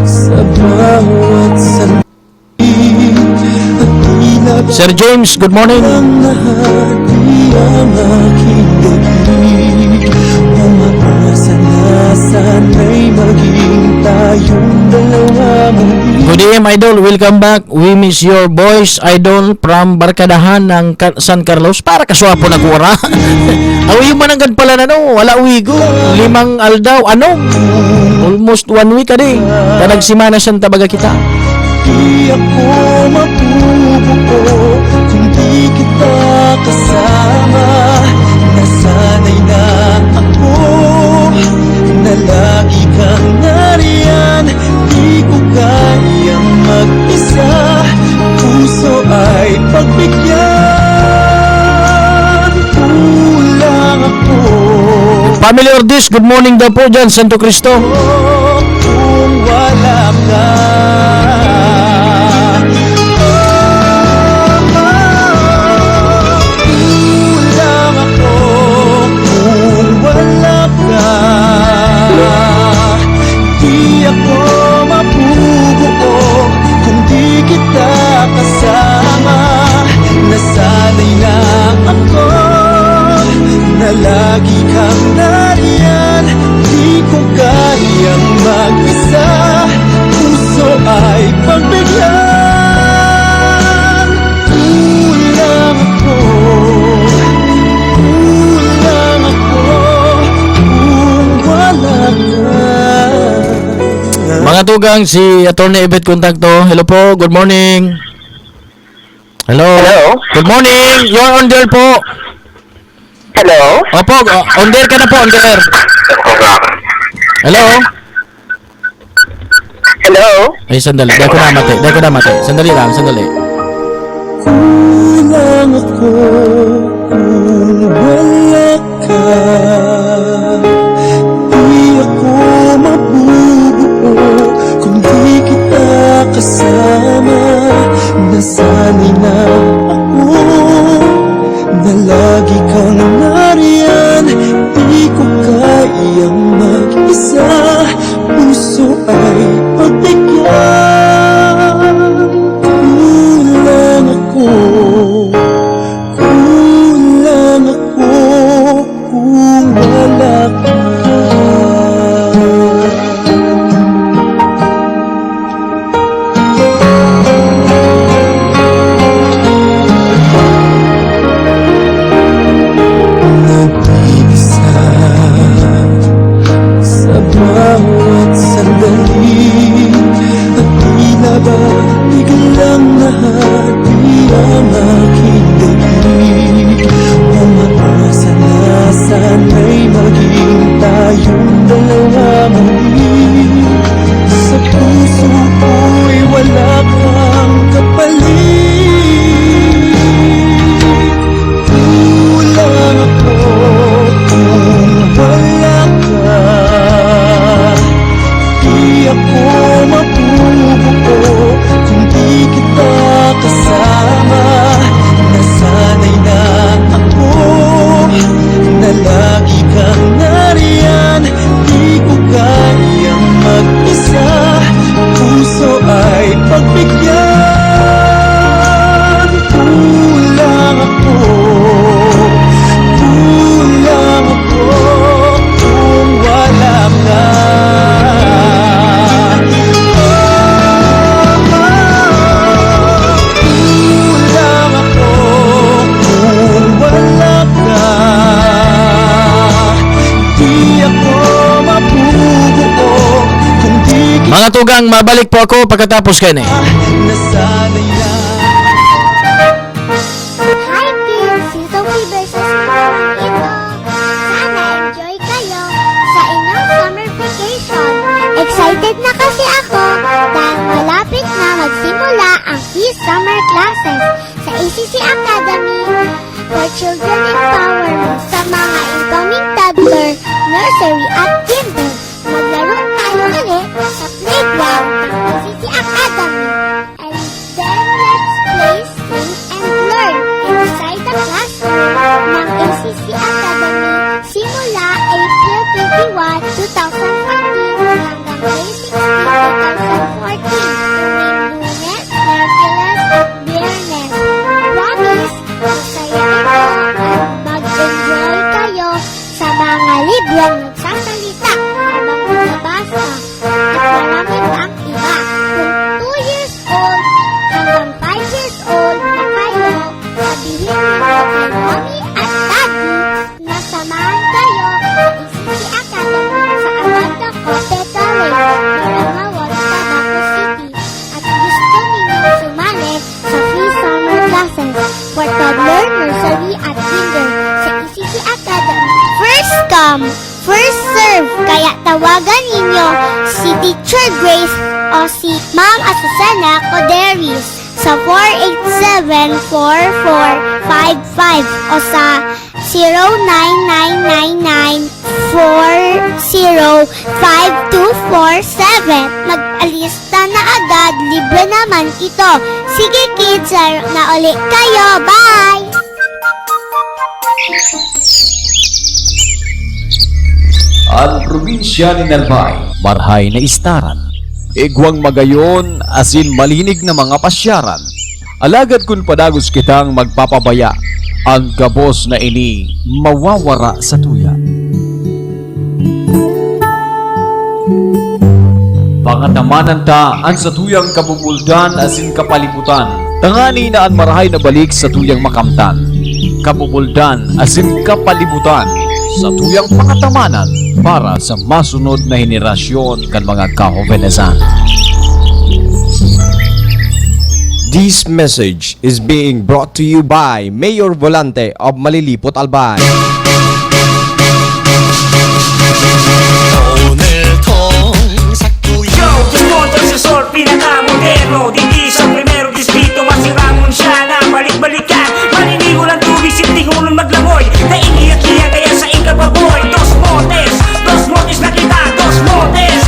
sa bawat sandali at tila Sir James, good morning. ang nahati ang aking gabi. Umaasa na sana'y maging tayong dalawa. Good evening, Idol. Welcome back. We miss your voice, Idol, from Barkadahan ng San Carlos. Para kaswapo na kuwara. Awi yung mananggan pala na no. Wala uwigo. 5 aldaw. Ano? Almost 1 week adi. Tanag simana siyang tabaga kita. Di ako mabubuo kung di kita kasama. Nasanay na ako na lagi kang nariyan. Di ko kayang mag-isa. Puso ay pagbigyan. Kulang ako. Family Ordis, good morning daw po dyan, Santo Cristo. Kung wala ka. Kulang ako kung wala ka. Di ako mabubuo kung di kita kasama. Nasanay na ako na lagi kang nariyan. Di ko kayang mag-isa. Puso ay pagbigyan. Kulang ako. Kulang ako kung wala ka. Mga tugang, si Attorney Ebet Contacto. Hello po, good morning. Hello. Good morning. You are on the air po. Hello? Opo, on the air ka na po, on the air. Hello? Hello? Ay, sandali. Dahil ko namate. Sandali lang, sandali. Kulang ako kung wala ka. Di ako mabubuo kung di kita kasama. Nasanay na ako na lagi kang nariyan. Di ko kayang mag-isa. Puso ay pagbigyan. Kulang ako. Kulang ako kung wala ka. Nag-iisa sa bawat sandali. At tila ba biglang nahati ang aking daig. Umaasa na sana'y maging tayong dalawa muli. Sa puso ko'y wala kang kapalit. Kulang ako kung wala ka. Di ako mabubuo kung di kita kasama. Nasanay na ako na lagi kang nariyan. Di ko kayang mag-isa. Puso ay pagbigyan. Kulang ako. Kulang ako kung wala ka. Kulang ako kung wala ka. Di ako mabubuo kung di kita. Mga tugang, mabalik po ako pagkatapos kayo na. Nasanay na. Hi kids! Si Sophie versus Mama ito. Sana enjoy kayo sa inyong summer vacation. Excited na kasi ako dahil malapit na magsimula ang Kids Summer Classes sa ACC Academy for Children Empowerment sa mga incoming toddler, nursery at kinder. Maglaro tayo ulit sa playground ng ACC Academy. And then let's play, sing, and learn inside the classroom ng ACC Academy simula April 21, 2014 hanggang May 16, 2014 tuwing Lunes, Merkules at Biyernes. Promise, masaya ito at mag-enjoy kayo sa mga librong nagsasalita Tawagan ninyo si Teacher Grace o si Ma'am Asusana Coderis sa 487-4455 o sa 0999-405247. Mag-alista na agad, libre naman ito. Sige kids, laro na uli kayo. Bye! Ang probinsya ni Nalbay, marhay na istaran. Igwang magayon, asin malinig na mga pasyaran. Alagad kun padagos kitang magpapabaya, ang gabos na ini mawawara sa tuya. Pangatamanan ta ang sa tuyang kabubuldan asin kapalibutan. Tangani na ang marahay na balik sa tuyang makamtan. Kabubuldan asin kapalibutan sa tuyang pangatamanan para sa masunod na henerasyon kan mga kahovenesan. This message is being brought to you by Mayor Volante of Malilipot, Albay. Yo, Desmonte sa Sol, pinaka-moderno. Dindi sa primero distrito, masirangon siya na balik-balikan. Maninigo lang tubig, sintingunan maglangoy. Naiiyak-iyak kaya sa ikababoy. Dos Montes na kita. Dos Montes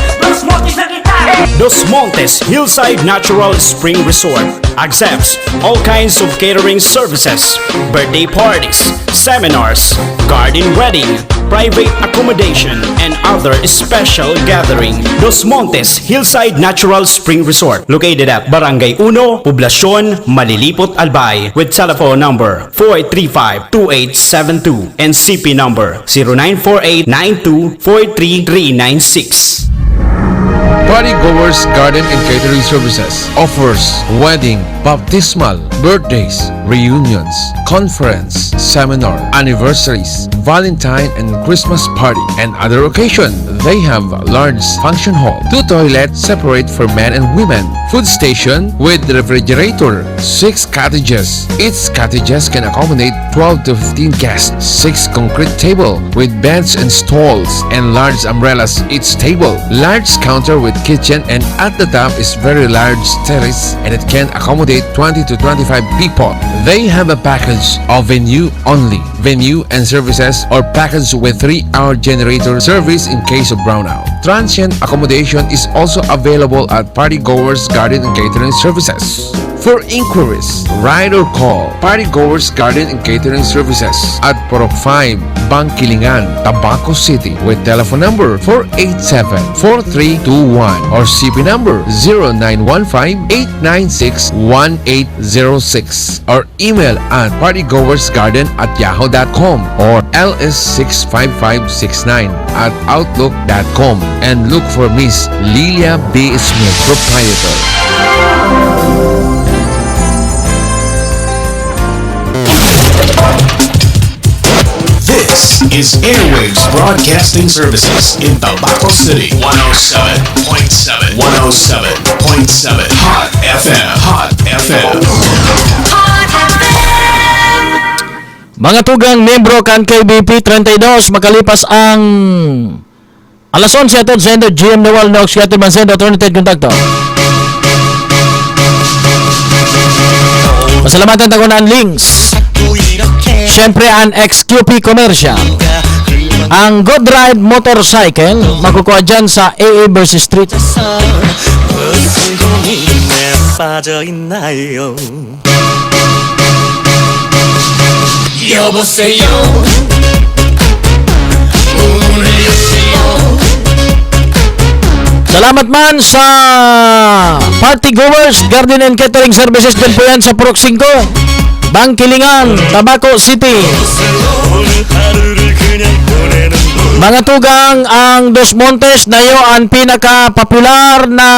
na kita. Dos Montes Hillside Natural Spring Resort accepts all kinds of catering services, birthday parties, seminars, garden wedding, private accommodation, and other special gathering. Dos Montes Hillside Natural Spring Resort, located at Barangay 1, Poblacion, Malilipot, Albay, with telephone number 435-2872 and CP number 0948-9243-396. Party Goers Garden and Catering Services offers wedding, baptismal, birthdays, reunions, conference, seminar, anniversaries, Valentine and Christmas party, and other occasion. They have large function hall, 2 toilets separate for men and women, food station with refrigerator, 6 cottages. Each cottages can accommodate 12 to 15 guests, 6 concrete table with bench and stalls, and large umbrellas each table, large counter with kitchen, and at the top is very large terrace and it can accommodate 20 to 25 people. They have a package of venue only, venue and services, or package with 3-hour generator service in case of brownout. Transient accommodation is also available at Party Goers Garden and Catering Services. For inquiries, write or call Party Goers Garden and Catering Services at Porok 5, Bangkilingan, Tabaco City with telephone number 487-4321 or CP number 0915-896-1806 or email at partygoersgarden@yahoo.com or ls65569@outlook.com and look for Miss Lilia B. Smith, proprietor. This is Airwaves Broadcasting Services in Tabaco City. 107.7. 107.7. Hot FM. Hot FM. Mga tugang membro kan KBP 32 makalipas ang alas 11 atod sa GM Noel Nox kaya man sendo alternative kontakto. Pasalamatan tagunan links. Siyempre ang XQP Commercial. Ang Good Ride Motorcycle makukuha dyan sa AA versus Street. 여보세요 Salamat man sa Party Goers Garden and Catering Services din po yan sa Purok 5, Bangkilingan, Tabaco City. Mga tugang, ang Dos Montes na iyo ang pinaka-popular na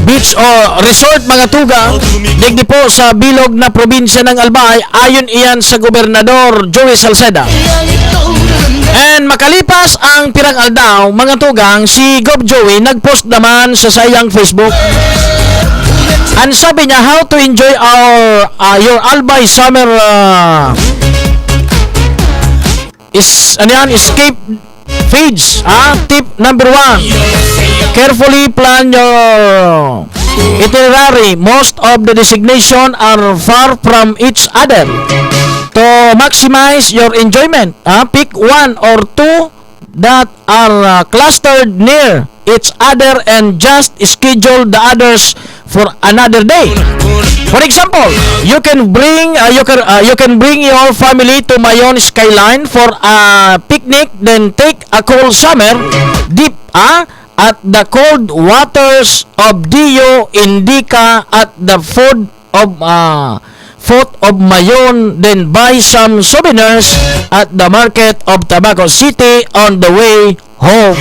beach o resort mga tugang digdi po sa bilog na probinsya ng Albay ayon iyan sa Gobernador Joey Salceda. And makalipas ang pirang aldaw mga tugang, si Gob Joey nagpost naman sa sayang Facebook. And sabi niya how to enjoy our your Albay summer escape feeds. Tip number 1. Carefully plan your itinerary. Most of the destination are far from each other. To maximize your enjoyment, pick 1 or 2 that are clustered near each other and just schedule the others for another day. For example, you can bring your family to Mayon Skyline for a picnic, then take a cool summer dip at the cold waters of Dio Indica at the foot of Mayon, then buy some souvenirs at the market of Tabaco City on the way home.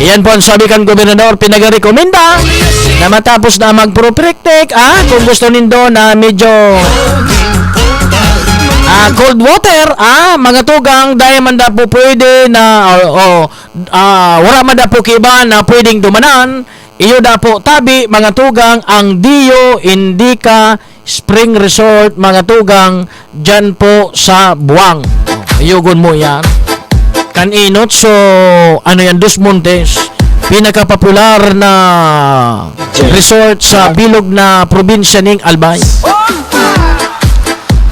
Iyan po ang sabi kan Gobernador, pinagarekomenda na matapos na magproprektek, kung gusto nindo na medyo cold water, mga tugang, dahil man da po pwede na wala man da po kiba na pwedeng dumanan, iyo da po tabi, mga tugang, ang Dio Indica Spring Resort, mga tugang, dyan po sa Buwang. Ayugon mo yan. Kaninot, so ano yan, Dos Montes, pinakapopular na resort sa bilog na probinsya ning Albay,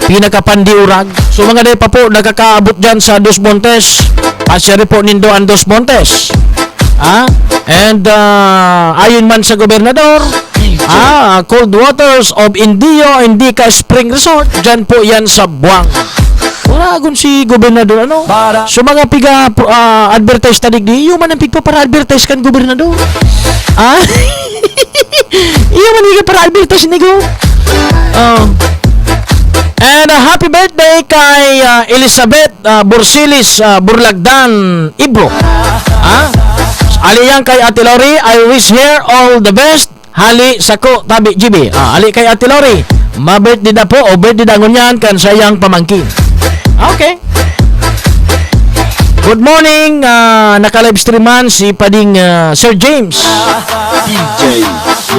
pinakapandiurag. So mga day pa po nakakaabot dyan sa Dos Montes, pasya po nindo ang Dos Montes, and ayon man sa Gobernador, cold waters of Indio Indica Spring Resort, dyan po yan sa Buwang. Wala agon si Gobernador, so mga piga advertise tadig di, iyo man ang pigpa para advertise kan Gobernador. Iyo man higa para advertise ni Go. And happy birthday kay Elizabeth Bursilis Burlagdan Ibro. Aliyang kay Ate Lori, I wish her all the best. Hali sako tabi GB. Ali kay Ate Lori, ma-birthday da po o birthday dangon yan kan sayang pamangkin. Okay. Good morning, naka-live streaman si Pading Sir James. DJ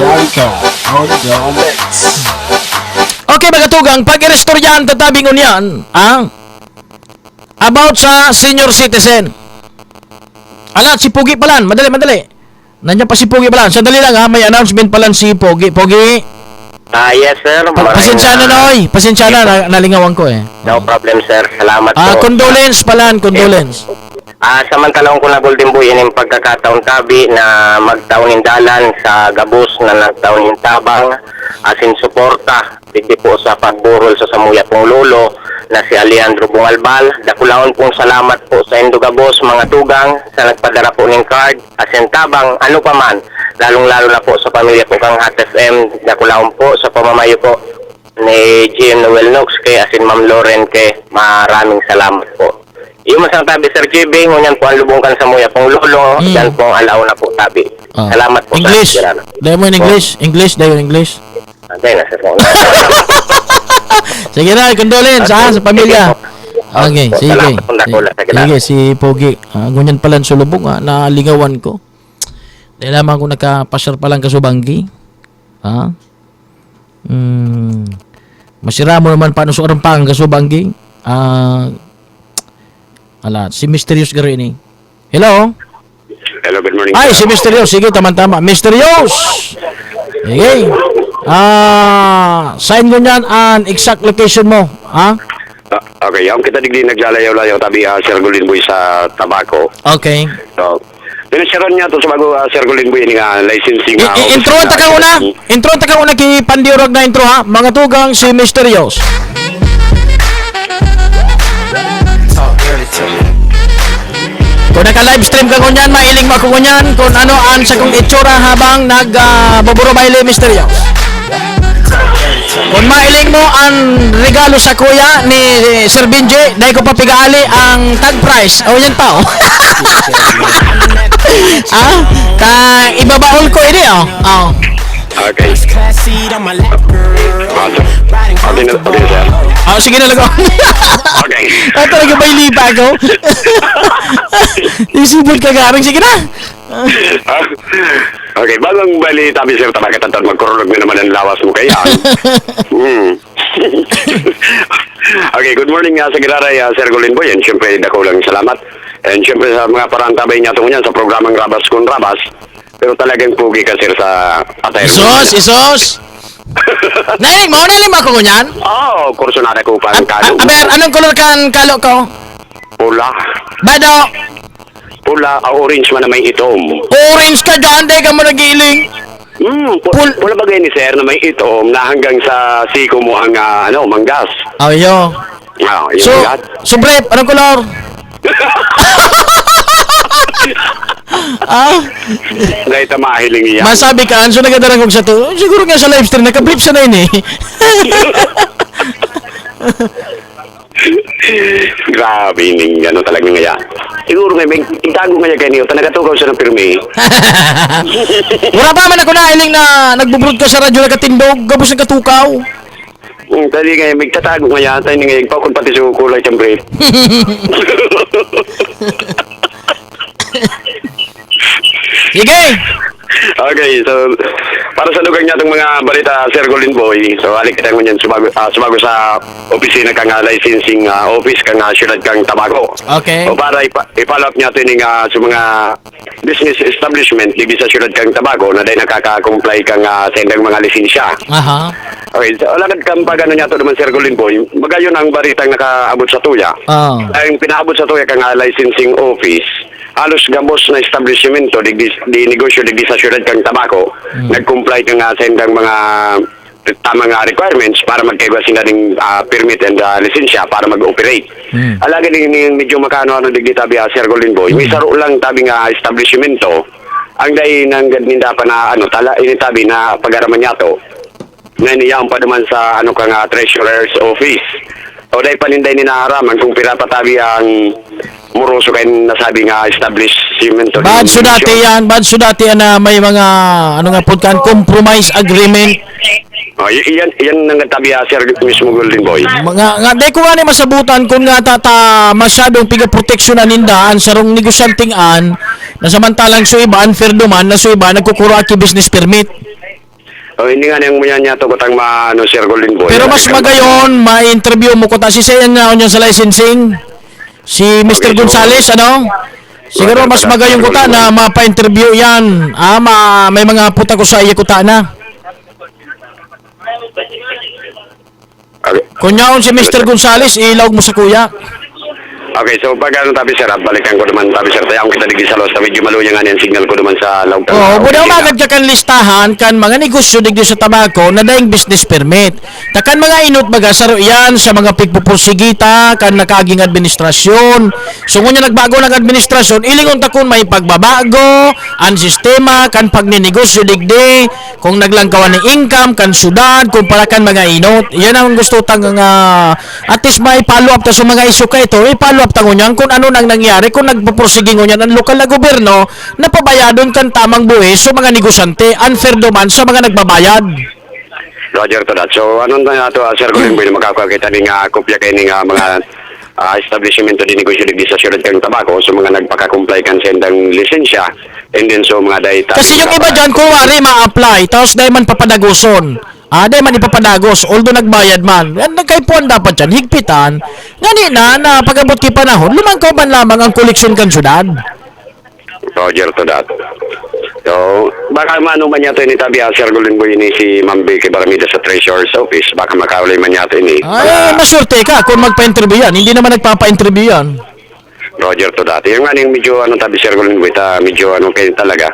Yanka on the mix. Okay, mga tugang, pag i-restoryan, tatabingon yan, about sa senior citizen. Alat, si Pogi palan, madali. Nandiyan pa si Pogi palan. Sandali lang, may announcement palan si Pogi. Pogi. Yes, sir. Pasensya na, Noy. Pasensya na, nalingawan ko eh. No problem, sir. Salamat po. Condolence palan, condolence. Samantalang ko na Golden Boy, yun yung pagkakataon tabi na magtaunin dalan sa gabos na nagtaunin tabang asin suporta piti po sa pagburol sa samuya pong lolo na si Alejandro Bungalbal. Dakulaon pong salamat po sa Indogabos, mga tugang, sa nagpadara po ng card asin tabang ano pa man, lalong-lalo na po sa pamilya po kang Hot FM. Dakulaon po sa pamamayo po ni GM Noel Nox kay asin Ma'am Lauren kay maraming salamat po. Yung masang tabi, Sir JB, ngunyan po ang lubungkan sa muya pong lolo, yan po ang alaw na po tabi. Salamat po. English. Dahil mo in English? English. Dahil na, Sir. Sige na, condolence sa pamilya. Okay, sige. Sige, si Pogi. Ngunyan pala sa lubong, nalingawan ko. Dahil lamang ko nakapasyar palang kasubanggi. Masira mo naman paano sa orampang kasubanggi. Si Mysterious Garini. Hello? Hello, good morning. Ay, si Mysterious. Sige, tama-tama. Mysterious! Sige. Sign ko niyan ang exact location mo. Okay, yung kita digdi naglalayaw-layaw tabi Sir Golden Boy sa Tabaco. Okay. So, pinasyaran niya to sa bago Sir Golden Boy nga licensing. Intro ta ka una kay Pandiurag na intro ha. Mga tugang si Mysterious. Kung naka-live stream ka kunyan, mailing mo ako kunyan kung ano ang sa kong itsura habang nagbuburo baile Mysterious. Kung mailing mo ang regalo sa kuya ni Sir Benji, dahil ko papigaali ang tag price. Yan pa ibabaol ko ini Okay. Sige na lang. Okay. Talaga ba ilipa ako? Isipon ka garing. Sige na. Okay, bagong bali tabi Sir Tabakatan magkurulog na naman ang lawas mo kaya. Okay, good morning sa Giraray, Sir Golden Boy. And syempre, dako lang salamat And syempre sa mga parang tabay niya ito niyan sa programang Rabas kung Rabas. Pero talagang pugi ka sir sa atay. Isos! Naling mo ko kunyan? Oo, kurso na ko pa ang kalo. Aber, anong color kan kalo ko? Pula. Bado! Pula, orange man na may itom. Orange ka dyan, di ka mo nagiling. Pula bagay ni sir na may itom na hanggang sa siko mo ang manggas. Oh, yo. Yung So, manggas. Brep, anong color? Dahil mahiling iyan. Masabi ka, so nagadarang kong sa to. Siguro nga sa live stream, naka-blip sa na yun eh. Grabe ning ano talaga nga. Siguro may itago nga niya kayo ta nagatugaw siya ng pirmi. Wala pa man ako nailing na nagbo-broadcast sa radyo nagkatindog, gabos ng katukaw. Dali nga may tatago nga yata ni nga ipakon pati sa kulay siyempre. Sige. Okay, so para sa lugar niya itong mga balita, Sir Golden Boy, so halik kita ngunyan sumago sa opisina kang licensing office kang syudad kang Tabaco. Okay. O para ipalap niya ito sa mga business establishment di sa syudad kang Tabaco na dahil nakaka-comply kang sendang mga lisensya. Aha. Okay, so alagad kang pag-ano niya ito naman, Sir Golden Boy, magayon ang baritang nakaabot sa tuya. Ang pinaabot sa tuya kang licensing office, halos gambos na establishmento di negosyo di sa syudad kang Tabaco nag-comply kang sendang mga tamang requirements para magkaiba sila ng permit and lisensya para mag-operate. Alaga din medyo makano digdi tabi Sir Golden Boy, may saro lang tabi nga establishmento ang dahil nang ninda pa na initabi na pag-araman niya to na niyang pa naman sa kang treasurer's office. O dahil paninday ni naharaman kung pinapatabi ang muroso kayo nasabi nga establishment. Bad so dati yan na may mga compromise agreement. Yan nang tabi Sir mismo Golden Boy. Nga dahil ko nga ni masabutan kung nga masyadong piga-proteksyon anindaan sa rong negosyanting na samantalang so iba unfair duman na so iba nagkukuraki business permit. Hindi nga niyang muyan niya to kutang Sir Golden Boy. Pero mas magayon, ma-interview mo ko si Sayan nga sa licensing. Si Mr. Gonzales, siguro mas magayon ko na mapa-interview yan. May mga puta ko sa iya ko na. Kunyaon si Mr. Gonzales, ilawag mo sa kuya. Okay, so pag tabi sir, balikan ko naman tabi sir, tayo kita digdi sa los, medyo maluya nga niyan signal ko naman sa lawag. Budaw magad ka kan listahan kan mga negosyo digdi sa Tabaco na daing business permit. Takan mga inot magasaro yan sa mga pigpupursigita kan nakaging administrasyon. So ngunya nagbago ng administrasyon, ilingon takon may pagbabago ang sistema kan pagninegosyo digdi kung naglangkawan ng income kan syudad kumpara kan mga inot. Yan ang gusto tang at least may follow up ta sa mga isyu ka ito. Follow up tango niyan kung ano nang nangyari kung nagpupursige nyo niyan ang lokal na gobyerno na pabayadon kan tamang buwis sa mga negosyante, unfair duman sa mga nagbabayad. Roger to that. So anong na ito Sir Golden Boy na makakakita ng kopya kayo ng mga establishmento di negosyo di sa syudad kang Tabaco so mga nagpaka-comply kan sendang lisensya and then so mga data. Kasi yung iba dyan kuwari ma-apply tapos dahil man papadagoson. Dahil man ipapadagos, although nagbayad man, nagkaipuan dapat yan, higpitan, ngani na pag-abot ki panahon, lumangkaw man lamang ang koleksyon kan syudad. Roger to that. So, baka mano man yato ni tabi Sir Golden Boy ni si Ma'am Becky Baramida sa Treasurer's Office, baka makaulay man yato ni. Masurte ka kung magpa-interview yan, hindi naman nagpapa-interview yan. Roger to that. Yung medyo tabi Sir Golden Boy, medyo kayo talaga.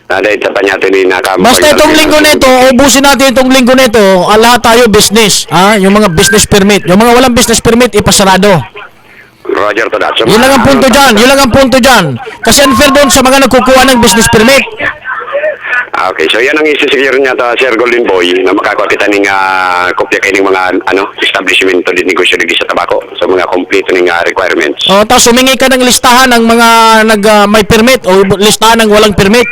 Dahil sa panyato ni basta itong linggo nito, ubusin natin itong linggo nito, lahat tayo business, yung mga business permit. Yung mga walang business permit, ipasarado. Roger to that. So, yun lang ang punto dyan. Kasi unfair doon sa mga nagkukuha ng business permit. Okay, so yan ang isi-secure niya Sir Golden Boy na makakuha kita ng kopya kayo ng mga establishmento di negosyo di sa Tabaco. So mga complete ng requirements. Tapos humingi ka ng listahan ng mga may permit o listahan ng walang permit.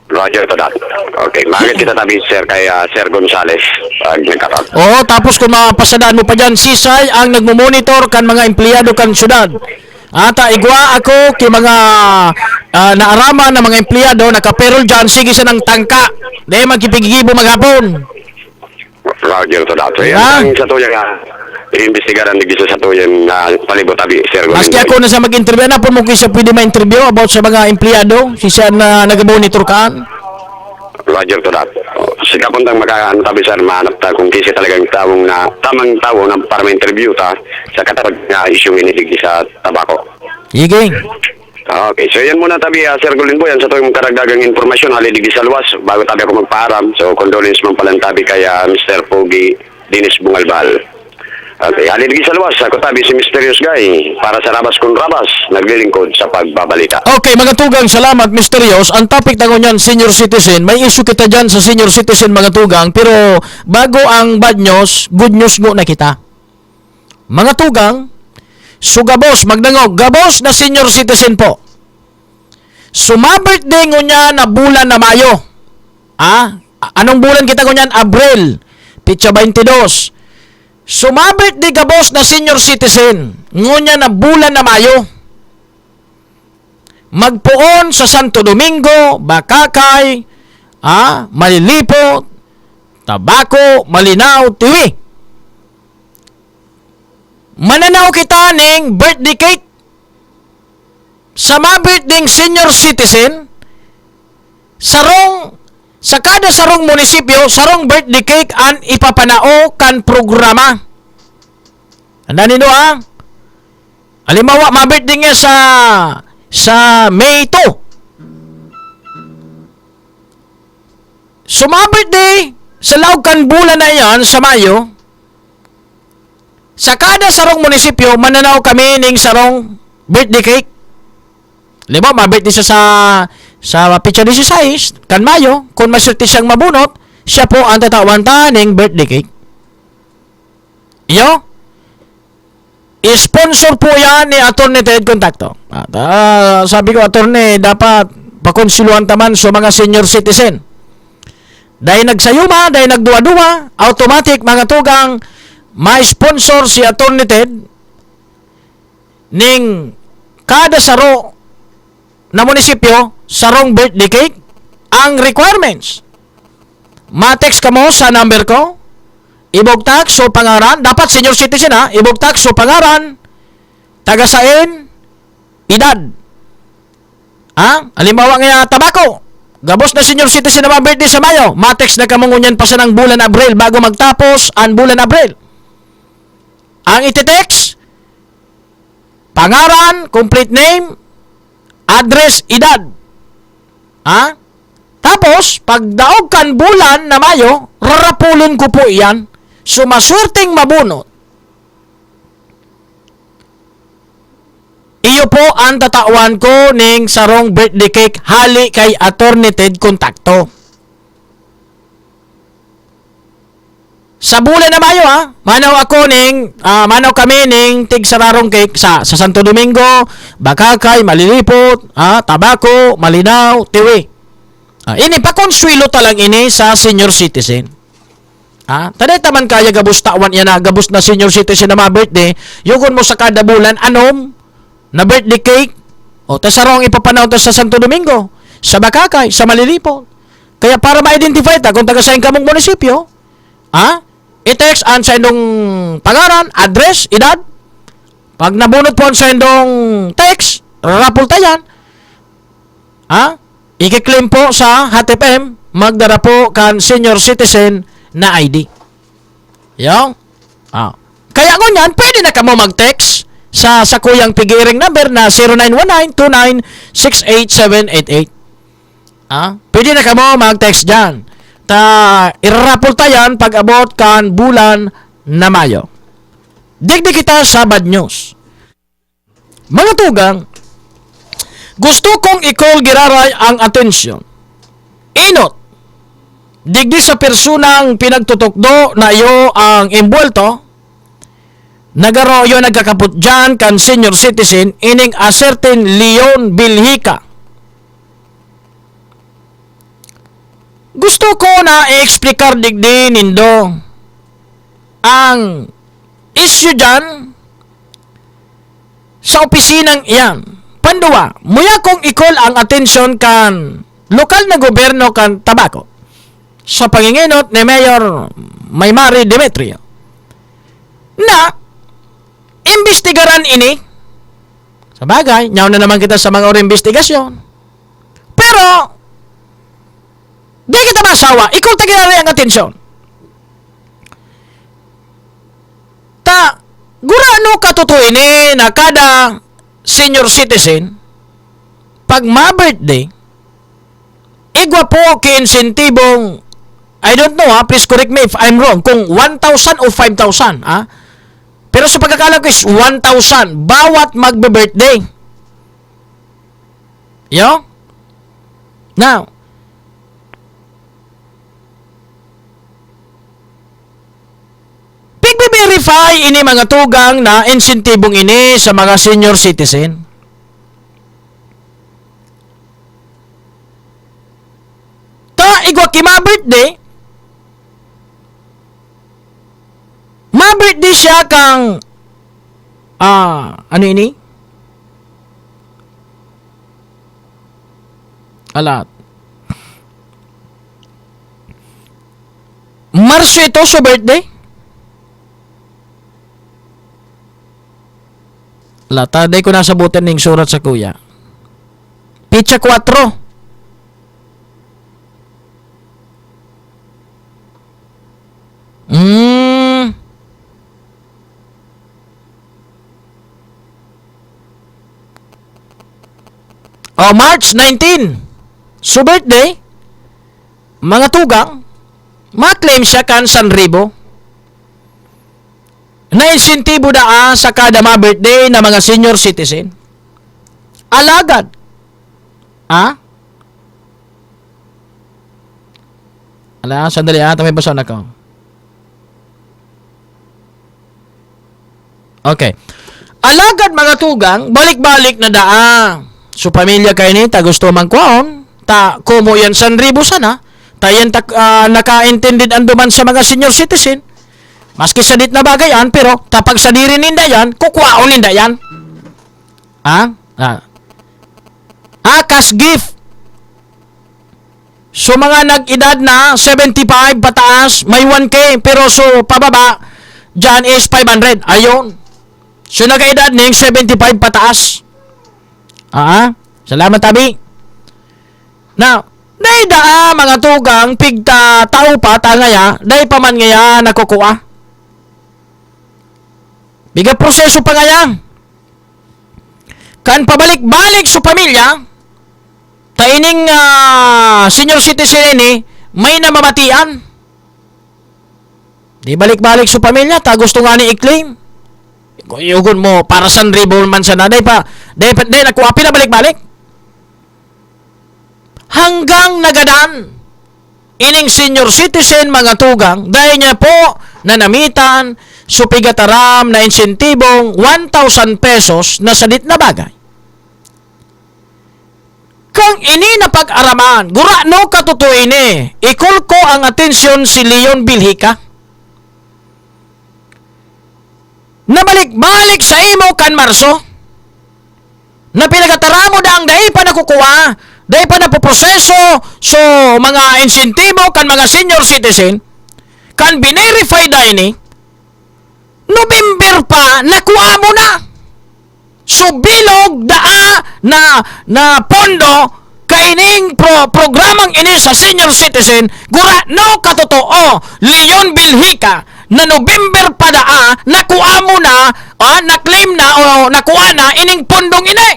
Roger to that. Okay, bakit kita tabi sir kay Sir Gonzales pag nagkakaroon. Tapos kung mapasadaan mo pa dyan, sisay ang nagmumonitor kan mga empleyado kan syudad. Igwa ako kay mga naaraman na mga empleyado nakaperol dyan, sige siya ng tangka. Dahil magkipigigibo maghapon. Roger to dato. Ah. Yan ang sa tuya nga, iimbestigaran digdi sa tuyan na palibot-abi, Sir Golden Maski Boy. ako na sa mag-interview na po mo siya pwede ma-interview about sa mga empleyado, si siya na nag-monitor ka. Roger to that. Sige puntang makaantabi sir, mahanap ta kung kisi talagang tamang tao na para ma-interview ta sa katapag na isyong iniligdi sa tabako. Sige. Okay, so yan muna tabi, Sir Golden Boy, yan sa tuwing karagdagang informasyon, halidigdi sa luwas, bago tabi ako magpaaram. So, condolence man pala tabi kay Mr. Pogi Dinis Bungalbal. Okay, halidigdi sa luwas, ako tabi si Mysterious Guy, para sa Rabas kung Rabas, naglilingkod sa pagbabalita. Okay, mga tugang, salamat, Mysterious. Ang topic na ngunyan, senior citizen. May issue kita dyan sa senior citizen, mga tugang. Pero, bago ang bad news, good news ngo na kita. Mga tugang, so gabos, magdangog, gabos na senior citizen po. Sumabirthday ngunya na bulan na Mayo. Anong bulan kita ngunyan? Abril. Pitsa 22. Sumabirthday gabos na senior citizen. Ngunya na bulan na Mayo. Magpuon sa Santo Domingo, Bakakay, Malilipo, Tabaco, Malinaw, Tiwi. Mananaw kita ning birthday cake sa mabirthday senior citizen sa kada sarong munisipyo, sarong birthday cake an ipapanao kan programa. Anda nino Alimawa, mabirthday nga sa May 2. So mabirthday sa laog kan bulan na yan sa Mayo, sa kada sarong munisipyo, mananaw kami ning sarong birthday cake. Lima, mabirthday siya sa pitsa 16, kan Mayo, kung masulti siyang mabunot, siya po ang tatawan ning birthday cake. Iyo? I-sponsor po yan ni Atty. Ted Contacto. At sabi ko, Atty., dapat pakonsiluhan taman sa mga senior citizen. Dahil nagsayuma, dahil nagduwa-duwa, automatic mga tugang, may sponsor si Atty. Ted ning kada saro na munisipyo sarong birthday cake. Ang requirements, ma-text ka mo sa number ko, ibugtak so pangaran, dapat senior citizen ibugtak so pangaran, tagasain, edad. Halimbawa nga Tabaco, gabos na senior citizen na birthday sa Mayo, ma-text na ka mo ngunyan pa sa ng bulan Abril bago magtapos ang bulan Abril. Ang iti-text, pangaran, complete name, address, edad. Tapos, pag daog kan bulan na Mayo, rarapulin ko po iyan. So, maswerteng mabunot. Iyo po ang tatawan ko ning sarong birthday cake hali kay Atty. Ted Contacto. Sa bulan na Mayo manaw kami ning tig sararong cake sa Santo Domingo, Bakakay, Malilipot, Tabaco, Malinaw, Tiwi. Ini pakonsuelo talang ini sa senior citizen. Taday taman kaya gabus tawan yan gabus na senior citizen na birthday, yugon mo sa kada bulan anom na birthday cake o tasarong ipapanaw ta sa Santo Domingo, sa Bakakay, sa Malilipot. Kaya para ma-identify ta kung taga saing kamong munisipyo, i-text ang sa indong pangaran, address, edad. Pag nabunot po ang sa indong text, rapul tayan. I-claim po sa HTFM, magdara po kan senior citizen na ID. Yung? Kaya kung yan, pwede na ka mo mag-text sa kuyang pigiring number na 0919-2968788. Pwede na ka mo mag-text dyan. Irarapol tayan pag abot kan bulan na Mayo. Digdi kita sa bad news. Mga tugang, gusto kong i-call giraray ang atensyon. Inot, digdi sa personang pinagtutukdo na iyo ang imbuelto, nagaro yo nagkakaput dyan kan senior citizen ining a certain Leon Bilhica. Gusto ko na i-explicar digdi nindo ang issue dyan sa opisinang iyan. Panduwa, muya kong i-call ang atensyon kan lokal na gobyerno kan Tabaco sa panginginot ni Mayor Maymari Demetrio na imbestigaran ini. Sa bagay, nyaw na naman kita sa mga investigasyon. Pero di kita masawa, ikaw taginari ang atensyon. Gurano katutuo ini na kada senior citizen pag ma-birthday igwa po ki-insentibong, I don't know please correct me if I'm wrong, kung 1,000 o 5,000 pero sa pagkakalam ko is 1,000 bawat magbe-birthday. Yo? Now, pigbe-verify ini mga tugang na insentibong ini sa mga senior citizen. Ta igwa ki ma-birthday siya kang ano ini? Alat. Marso ito sa birthday? Lataday ko nasabutan ng surat sa kuya. Pitsa 4. March 19. So birthday, mga tugang, ma-claim siya kan 1,000. Na-insentibo na sa kada ma-birthday na mga senior citizen. Alagad. Sandali may basa na ko. Okay. Alagad mga tugang, balik-balik na So pamilya kayo ni, gusto man kwaon, kumo yan 1,000 sana, tayan naka-intended anduman sa mga senior citizen. Maski sa dit na bagayan, pero tapag sa diri ninda yan, kukwaon ninda yan. Cash gift. So mga nag-edad na 75 pataas, may 1K, pero so pababa, dyan is 500. Ayon. So nag-edad ning 75 pataas. Salamat tabi. Now, dahil mga tugang pigta tao pa ngaya, dahil pa man ngaya nakukuha. Biga proseso pa ngaya. Kan pabalik-balik sa pamilya, taining senior citizen ini, may namamatian. Di balik-balik sa pamilya, gusto nga ni i-claim. Yugon mo, para 1,000 man sana, dahil nakuha pinabalik-balik. Hanggang nagadan ining senior citizen mga tugang dahil niya po nanamitan supigataram na insentibong 1,000 pesos na salit na bagay. Kang ini na pag-araman, gurano katutuo ini, ikul ko ang atensyon si Leon Bilhica. Nabalik-balik sa imo kan Marso, na pinagataramo daang dahil pa nakukuha, dahil pa napoproseso so mga insentibo kan mga senior citizen, kan binerify da ini, November pa, nakuha mo na. So bilog na pondo kaining programang ini sa senior citizen, gura no katotoo, Leon Bilhica, na November pa nakuha mo na, na-claim na o nakuha na ining pondong ini.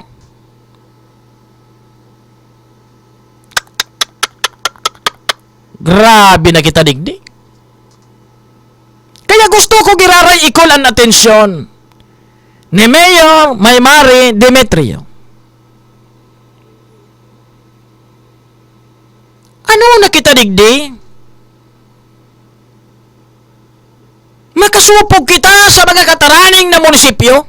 Grabe na kita digdi. Kaya gusto ko giraray ikol ang atensyon ni Mayor Maymari Demetrio. Ano na kita digdi? Makasupog kita sa mga kataraning na munisipyo?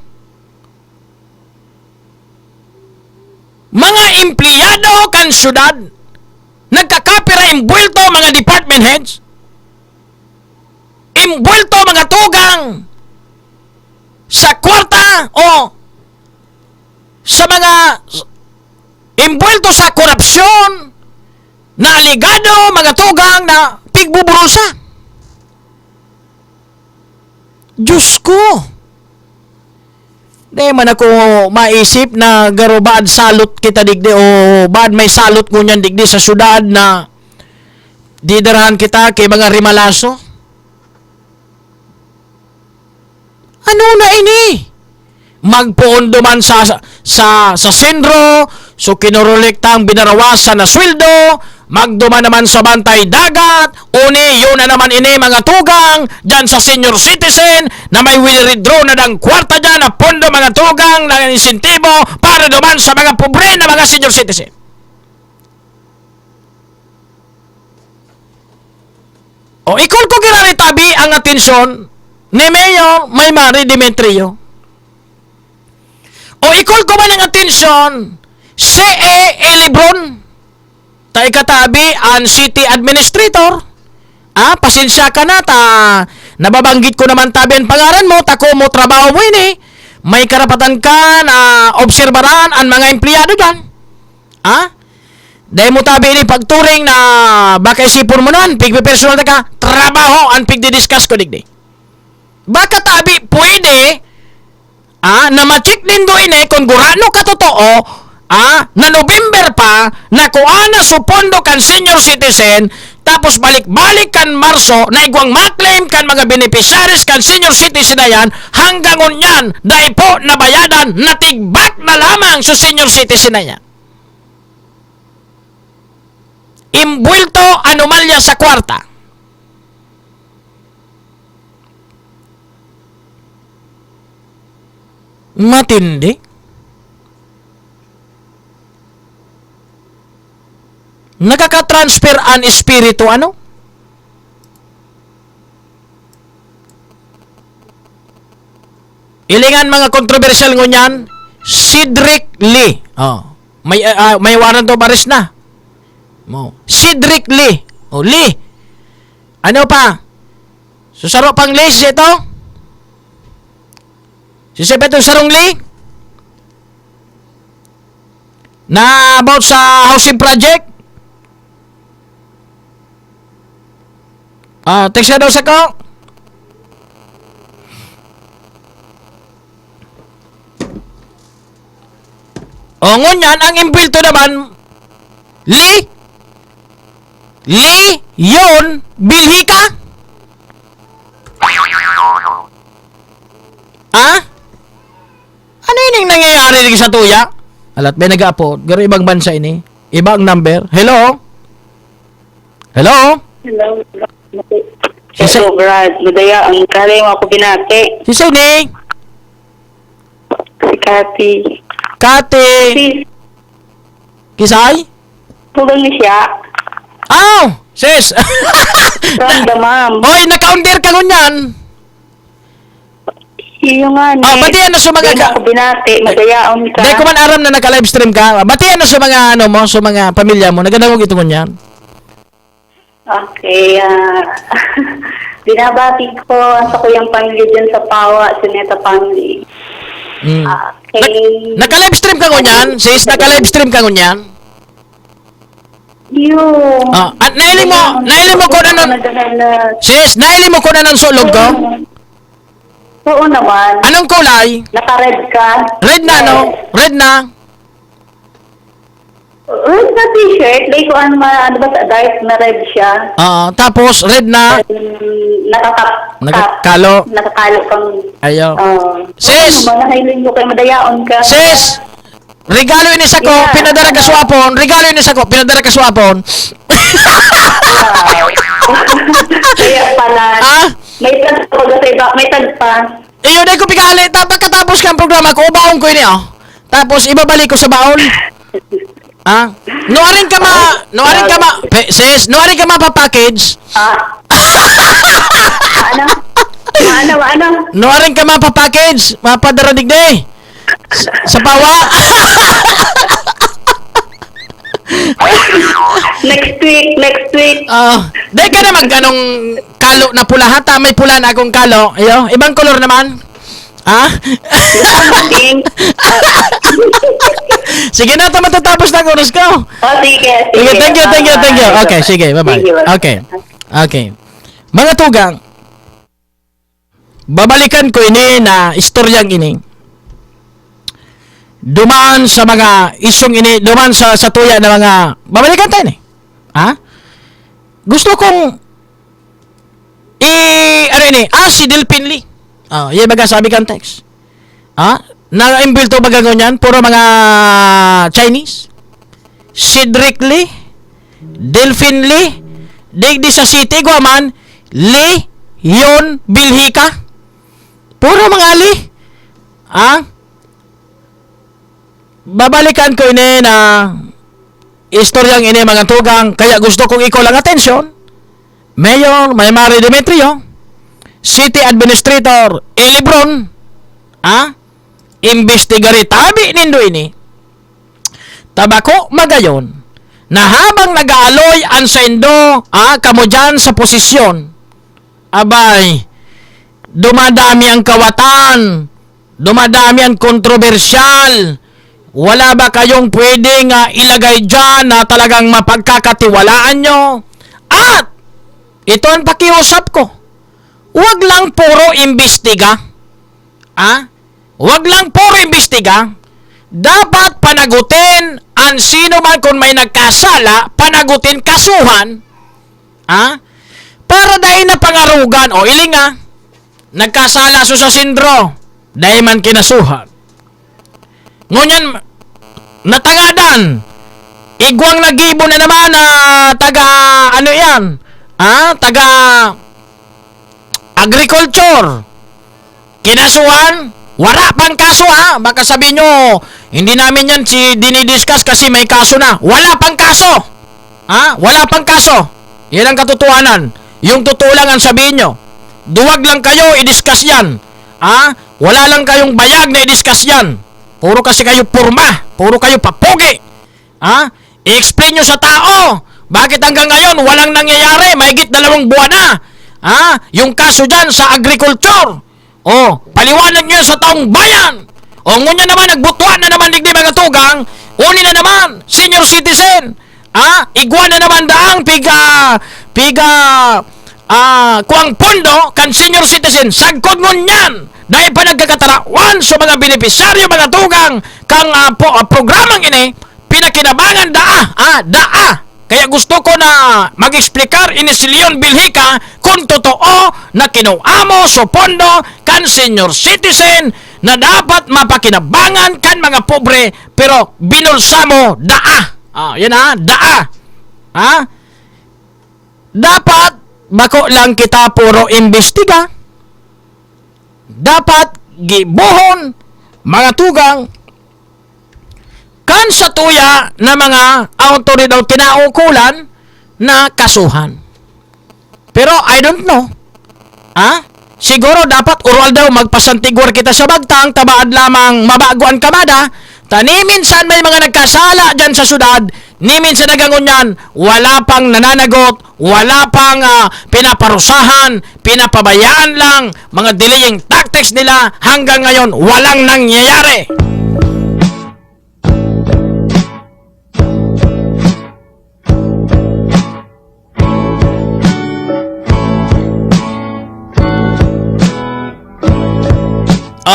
Mga empleyado kan syudad, nagkakapira imbulto mga department heads, imbulto mga tugang sa kwarta o sa mga imbulto sa korupsyon na aligado mga tugang na pigbuburusa. Diyos ko! Di man ako maisip na garo baad salot kita digdi o baad may salot ngunyan digdi sa syudad na didarahan kita kay mga rimalaso. Ano na ini? Magpondo man sa sendro, so kinurulekta ang binarawasan na sweldo, magduman naman sa bantay dagat, uni yun na naman ini mga tugang dyan sa senior citizen na may withdraw na ng kwarta dyan na pondo mga tugang na insentibo para duman sa mga pobre na mga senior citizen. O ikol ko kinaritabi ang atensyon ni Mayor Maymari Demetrio. O ikol ko ba ng atensyon si Lebron tay katabi ang city administrator. Pasensya ka na nababanggit ko naman tabi ang pangalan mo, tako mo trabaho mo ini. May karapatan ka na obserbaran ang mga empleyado dyan. Dahil mo tabi ini pagturing na baka isipon mo naman, pigpipersonal na ka, trabaho ang pigdidiscuss ko digdi. Baka tabi pwede na ma-check din do ini kung gurano ka totoo na November pa na kuana supondo kan senior citizen tapos balik-balik kan Marso na igwang maklaim kan mga beneficiaries kan senior citizen na yan hanggang unyan dahil po nabayadan natigbak na lamang sa senior citizen na yan. Imbulto anomalya sa kwarta. Matindi. Nakaka-transfer ang espiritu ano? Ilingan mga kontrobersyal ngunyan, Cedric Lee. May warrant of arrest na. Cedric Lee. Lee. Ano pa? Susaro pang Lee ito? Si Sebeto Sarong Lee na about sa housing project. Text na daw sa ko. Ngunyan ang impilto naman Lee yun bilhi ka? Ano yun yung nangyayari dito sa tuya? Alat, may nag-upload. Garo ibang bansa ini. Ibang number. Hello? Hello? Hello. Hello, Brad. Madaya, ang kali mo ako binati. Si Sini? Si Cathy. Cathy? Kisay? Tulang ni siya. Sis! From the mom. Oy, naka-under ka ngunyan. Iyo nga ni. Batihan na sa mga ako binati, madayaon ka. Dahil ko man aram na naka-livestream ka. Batihan na sa mga mo, sa mga pamilya mo. Nagandang ito ngunyan. Okay, binabati ko sa kuyang pamilya dyan sa Pawa, sa Neta family. Okay. Naka-livestream ka ngunyan? Sis, naka-livestream ka ngunyan? Nailing mo ko na nun. Sis, nailing mo ko na nun sulog ko? Oo naman. Anong kulay? Naka-red ka. Red na, no? Red na. Red na t-shirt. Like, ano ba, dark na red siya. Tapos, red na. Nakakalo. Nakakalo kang... Ayaw. Sis! Nakahiling mo kayo, madayaon ka. Sis! Regalo ini sa ko, pinadara ka swapon. Regalo ini sa ko, pinadara ka swapon. Kaya pala. May tag ko sa iba, may tag pa. Iyon ay ko pigali. Pagkatapos kang programa ko, baon ko ini Tapos ibabalik ko sa baon. Nuarin ka sis, nuarin ka pa-package. Ano? Nuarin ka pa-package, mapadara digde. Sa Pawa. Next week. Dahil ka naman ganong kalo na pula hata, may pula na akong kalo. Ayo, ibang color naman. Sige na, matatapos na ang oras ko. Sige. Thank you. Okay, sige, bye-bye. Okay. Mga tugang, babalikan ko ini na istoryang ini. Dumaan sa mga isyong ini, dumaan sa tuya na mga, babalikan tayo ni. Ha? Gusto kong si Delphine Lee. Yan baga sabi kang text. Na-imbil to baga ganyan, puro mga Chinese. Cedric Lee, Delphine Lee, digdi sa city ko man, Lee, Yon, Bilhika. Puro mga Lee. Babalikan ko ini na istoryang ini mga tugang, kaya gusto kong ikaw lang atensyon. Mayor Maymari Demetrio, City Administrator Elibron, investigari tabi nindo ini. Tabako magayon na habang nag-aaloy ang sendo kamo dyan sa posisyon, abay, dumadami ang kawatan, dumadami ang kontrobersyal. Wala ba kayong pwedeng ilagay dyan na talagang mapagkakatiwalaan nyo? At ito ang pakiusap ko, huwag lang puro imbestiga. Huwag lang puro imbestiga. Dapat panagutin ang sino man kung may nagkasala, panagutin, kasuhan. Para dahil na pangarugan, o iling nagkasala sa sindro, dahil man kinasuhan. Ngunyan, natangadan, igwang nagibo na naman taga, taga agriculture. Kinasuhan, wala pang kaso baka sabihin nyo, hindi namin yan dinidiscuss kasi may kaso na. Wala pang kaso. Wala pang kaso. Yan ang katotohanan. Yung totoo lang ang sabihin nyo. Duwag lang kayo, i-discuss yan. Wala lang kayong bayag na i-discuss yan. Puro kasi kayo purma. Puro kayo papugi. I-explain nyo sa tao. Bakit hanggang ngayon walang nangyayari? Mahigit 2 buwan na. Yung kaso dyan sa agriculture. Paliwanag nyo sa taong bayan. Ngunya naman, nagbutuan na naman digdi mga tugang. Uni na naman, senior citizen. Igwa na naman daang kuang pondo kan senior citizen. Sagkod ngunyan. Dahil pa nagkakatarawan sa mga benepisyaryo mga tugang kang programang ini, pinakinabangan daa. Kaya gusto ko na mag-explikar ini si Leon Bilhika kung totoo na kinuamo so pondo kan senior citizen na dapat mapakinabangan kan mga pobre pero binulsa mo daa. Yan daa. Dapat bako lang kita puro imbestiga. Dapat gibuhon mga tugang kan sa tuya na mga autoridad kinaukulan na kasuhan. Pero I don't know. Siguro dapat oral daw magpasantigwar kita sa bagtang tabaad lamang mabaguan kamada. Ni minsan may mga nagkasala dyan sa syudad, ni minsan nagangunyan, wala pang nananagot, wala pang pinaparusahan, pinapabayaan lang, mga delaying tactics nila, hanggang ngayon, walang nangyayari.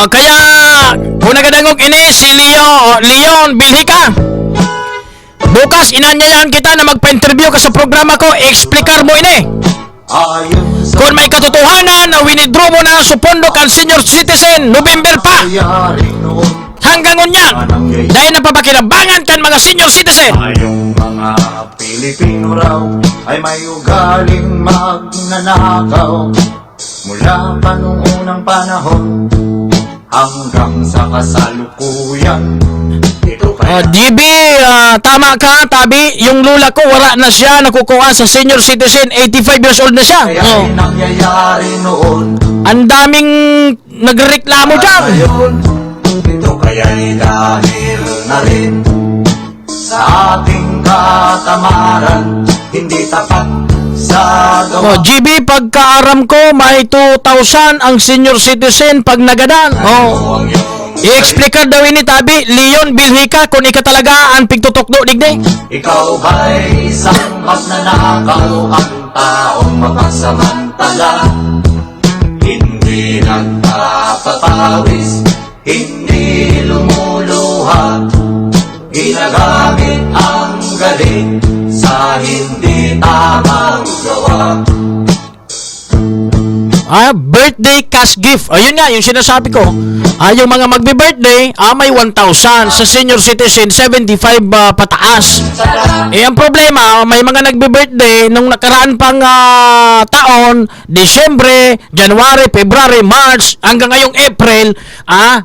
Kaya, kung nagadangog ini si Leon Bilhika, bukas inanyayahan kita na magpa-interview ka sa programa ko, explicar mo ini. Kung may katotohanan na winidraw mo na sa pondo kan senior citizen, November pa. Hanggang ngunyan, dahil napapakinabangan kan mga senior citizen. Tayong mga Pilipino raw ay may ugaling magnanakaw. Mula pa noong unang panahon hanggang sa kasalukuyan. DB, tama ka, Tabi. Yung lula ko, wala na siya nakukuha sa senior citizen. 85 years old na siya. Nangyayari noon. Ang daming nagreklamo dyan. Ito kaya'y dahil na rin sa ating katamaran, hindi tapat sa gawa. GB, pagkaaram ko, may 2,000 ang senior citizen pag nagadan. I-explicar daw ini, Tabi, Leon Bilhika, kung ika talaga ang pigtutukdo, digdi. Ikaw ba'y isang magnanakaw, ang taong mapagsamantala? Hindi nagpapapawis, hindi lumuluha. Ginagamit ang galing sa hindi tamang gawa. Birthday cash gift. Ayun nga, yung sinasabi ko. Yung mga magbe-birthday, may 1,000. Sa senior citizen, 75 pataas. Ang problema, may mga nagbe-birthday nung nakaraan pang taon, Disyembre, January, February, March, hanggang ngayong April,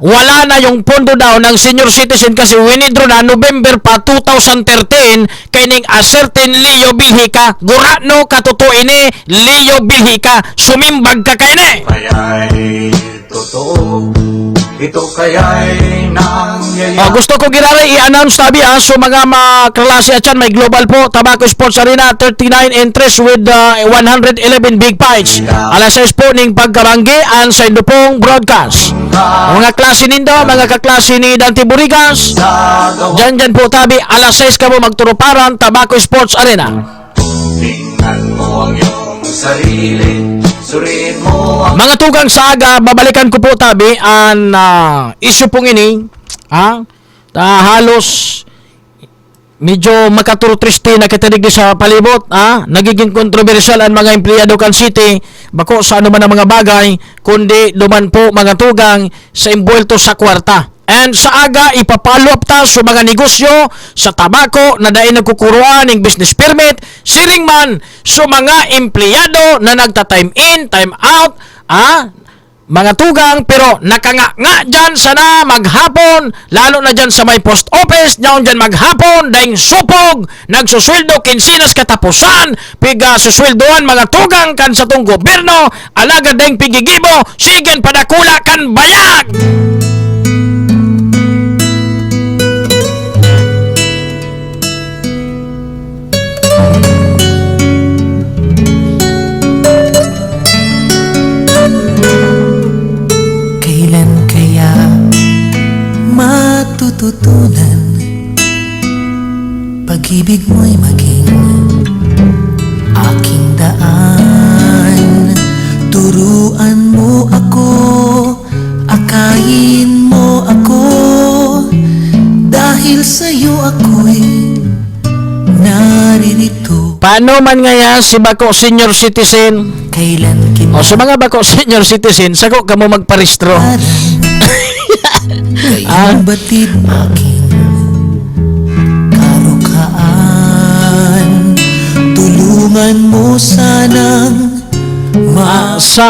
wala na yung pondo daw ng senior citizen kasi winidraw na November pa 2013 kaining a certain Leo Bilhika. Gurano katutuin ni Leo Bilhika. Sumimbag ka kaine. Kaya'y totoo, ito kaya'y nangyayari. Gusto ko giraray i-announce tabi so mga klase at yan, may global po Tobacco Sports Arena 39 entries with 111 big fights. Alas 6 po ning pagkarangge sa Indopong broadcast. Mga klase nindo, mga kaklase ni Dante Burigas, dyan po tabi alas 6 ka mo magturuparan Tobacco Sports Arena. Tingnan mo ang iyong sarili, suriin mo ang mga tugang saga, babalikan ko po tabi ang issue pong ini halos medyo makaturutriste na katadig sa palibot nagiging kontrobersyal ang mga empleyado kan city bako sa ano man ang mga bagay kundi duman po mga tugang sa imbuelto sa kwarta. And sa aga, ipapalo up ta sa mga negosyo sa tabako na dahil nagkukuruan ng business permit, siring man sa mga empleyado na nagta-time in, time out, mga tugang, pero nakanga dyan sana maghapon, lalo na dyan sa may post office, dyan maghapon, dahil supog, nagsusweldo, kinsinas katapusan, piga susweldoan mga tugang kan sa tong gobyerno, alagad dahil pigigibo, sigen padakula kan bayag! Matututunan pag-ibig mo'y maging aking daan. Turuan mo ako, akayin mo ako, dahil sa'yo ako'y naririto. Paano man ngayon si Bako Senior Citizen? Kailan o sa mga Bako Senior Citizen, sako ka mo magparistro. Kayang batid aking karukaan. Tulungan mo sanang sa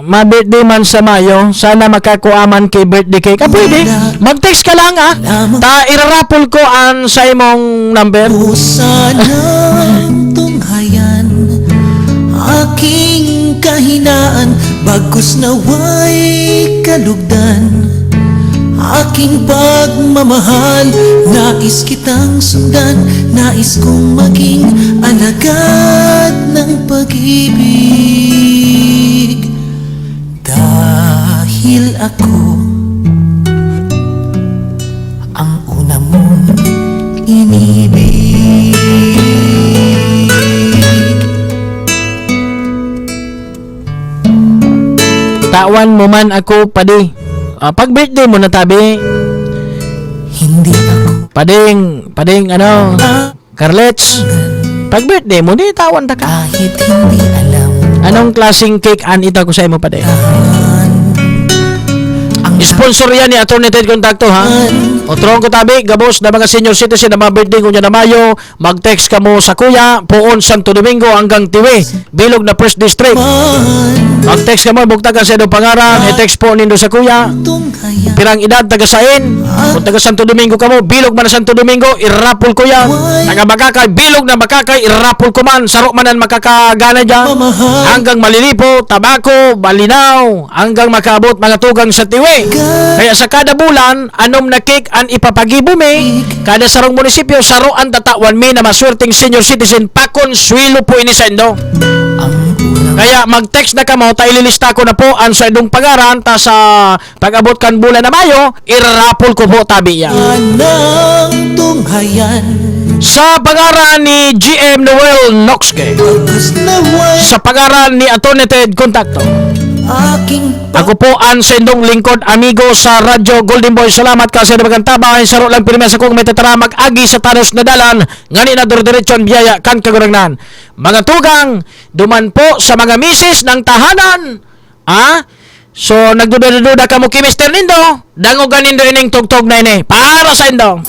ma-birthday man sa Mayo, sana makakuaman kay birthday cake. Pwede, mag-text ka lang irarapol ko ang sa imong number. Sanang tunghayan aking kahinaan, bagkus nawa'y kalugdan. Aking pagmamahal, nais kitang sundan, nais kong maging alagad ng pag-ibig. Dahil ako ang una mong inibig. Tawan mo man ako, padi. Pag birthday mo na tabi, hindi ako pading Carlets, pag birthday mo di tawan ta ka. Kahit hindi alam anong klaseng cake ita ko sa imo padi. Sponsor yan ni Atty. Ted Contacto Otron ko tabi, gabos na mga senior citizen na mga birthday ko niya na Mayo, mag-text ka mo sa kuya, Puon, Santo Domingo hanggang Tiwi, Bilog na First District. Mag-text ka mo, bukta ka sa pangaran, i-text po nindo sa kuya, pirang edad, taga-sain, kung taga Santo Domingo ka mo, Bilog man na Santo Domingo, irapol ko yan, taga Makakay, Bilog na Makakay, irapol ko man, sarok man ang makakagana dyan, hanggang Malilipo, Tabako, Balinaw, hanggang makaabot mga tugang sa Tiwi. Kaya sa kada bulan, anom na cake ang ipapagibo mi, kada sarong munisipyo, saroan tatawan mi na maswerteng senior citizen, pakonswilo po inisendo. Kaya mag-text na kamo, ililista ko na po ang sa idong pangaran, ta sa pag-abot kan bulan na Mayo, irapol ko po tabi yan. Sa pangaran ni GM Noel Noxke, sa pangaran ni Atty. Ted Contacto, Ako po ang sendong lingkod amigo sa Radyo Golden Boy. Salamat kasi na magantaba ay saro lang pinimesa kong may tatara mag-agi sa tanos na dalan ngani na diretson biyaya kan kagurangnan. Mga tugang duman po sa mga misis ng tahanan. So nagduda-duda ka mo kay Mr. Nindo, dango ganindo ining tugtog na ini para sa indong.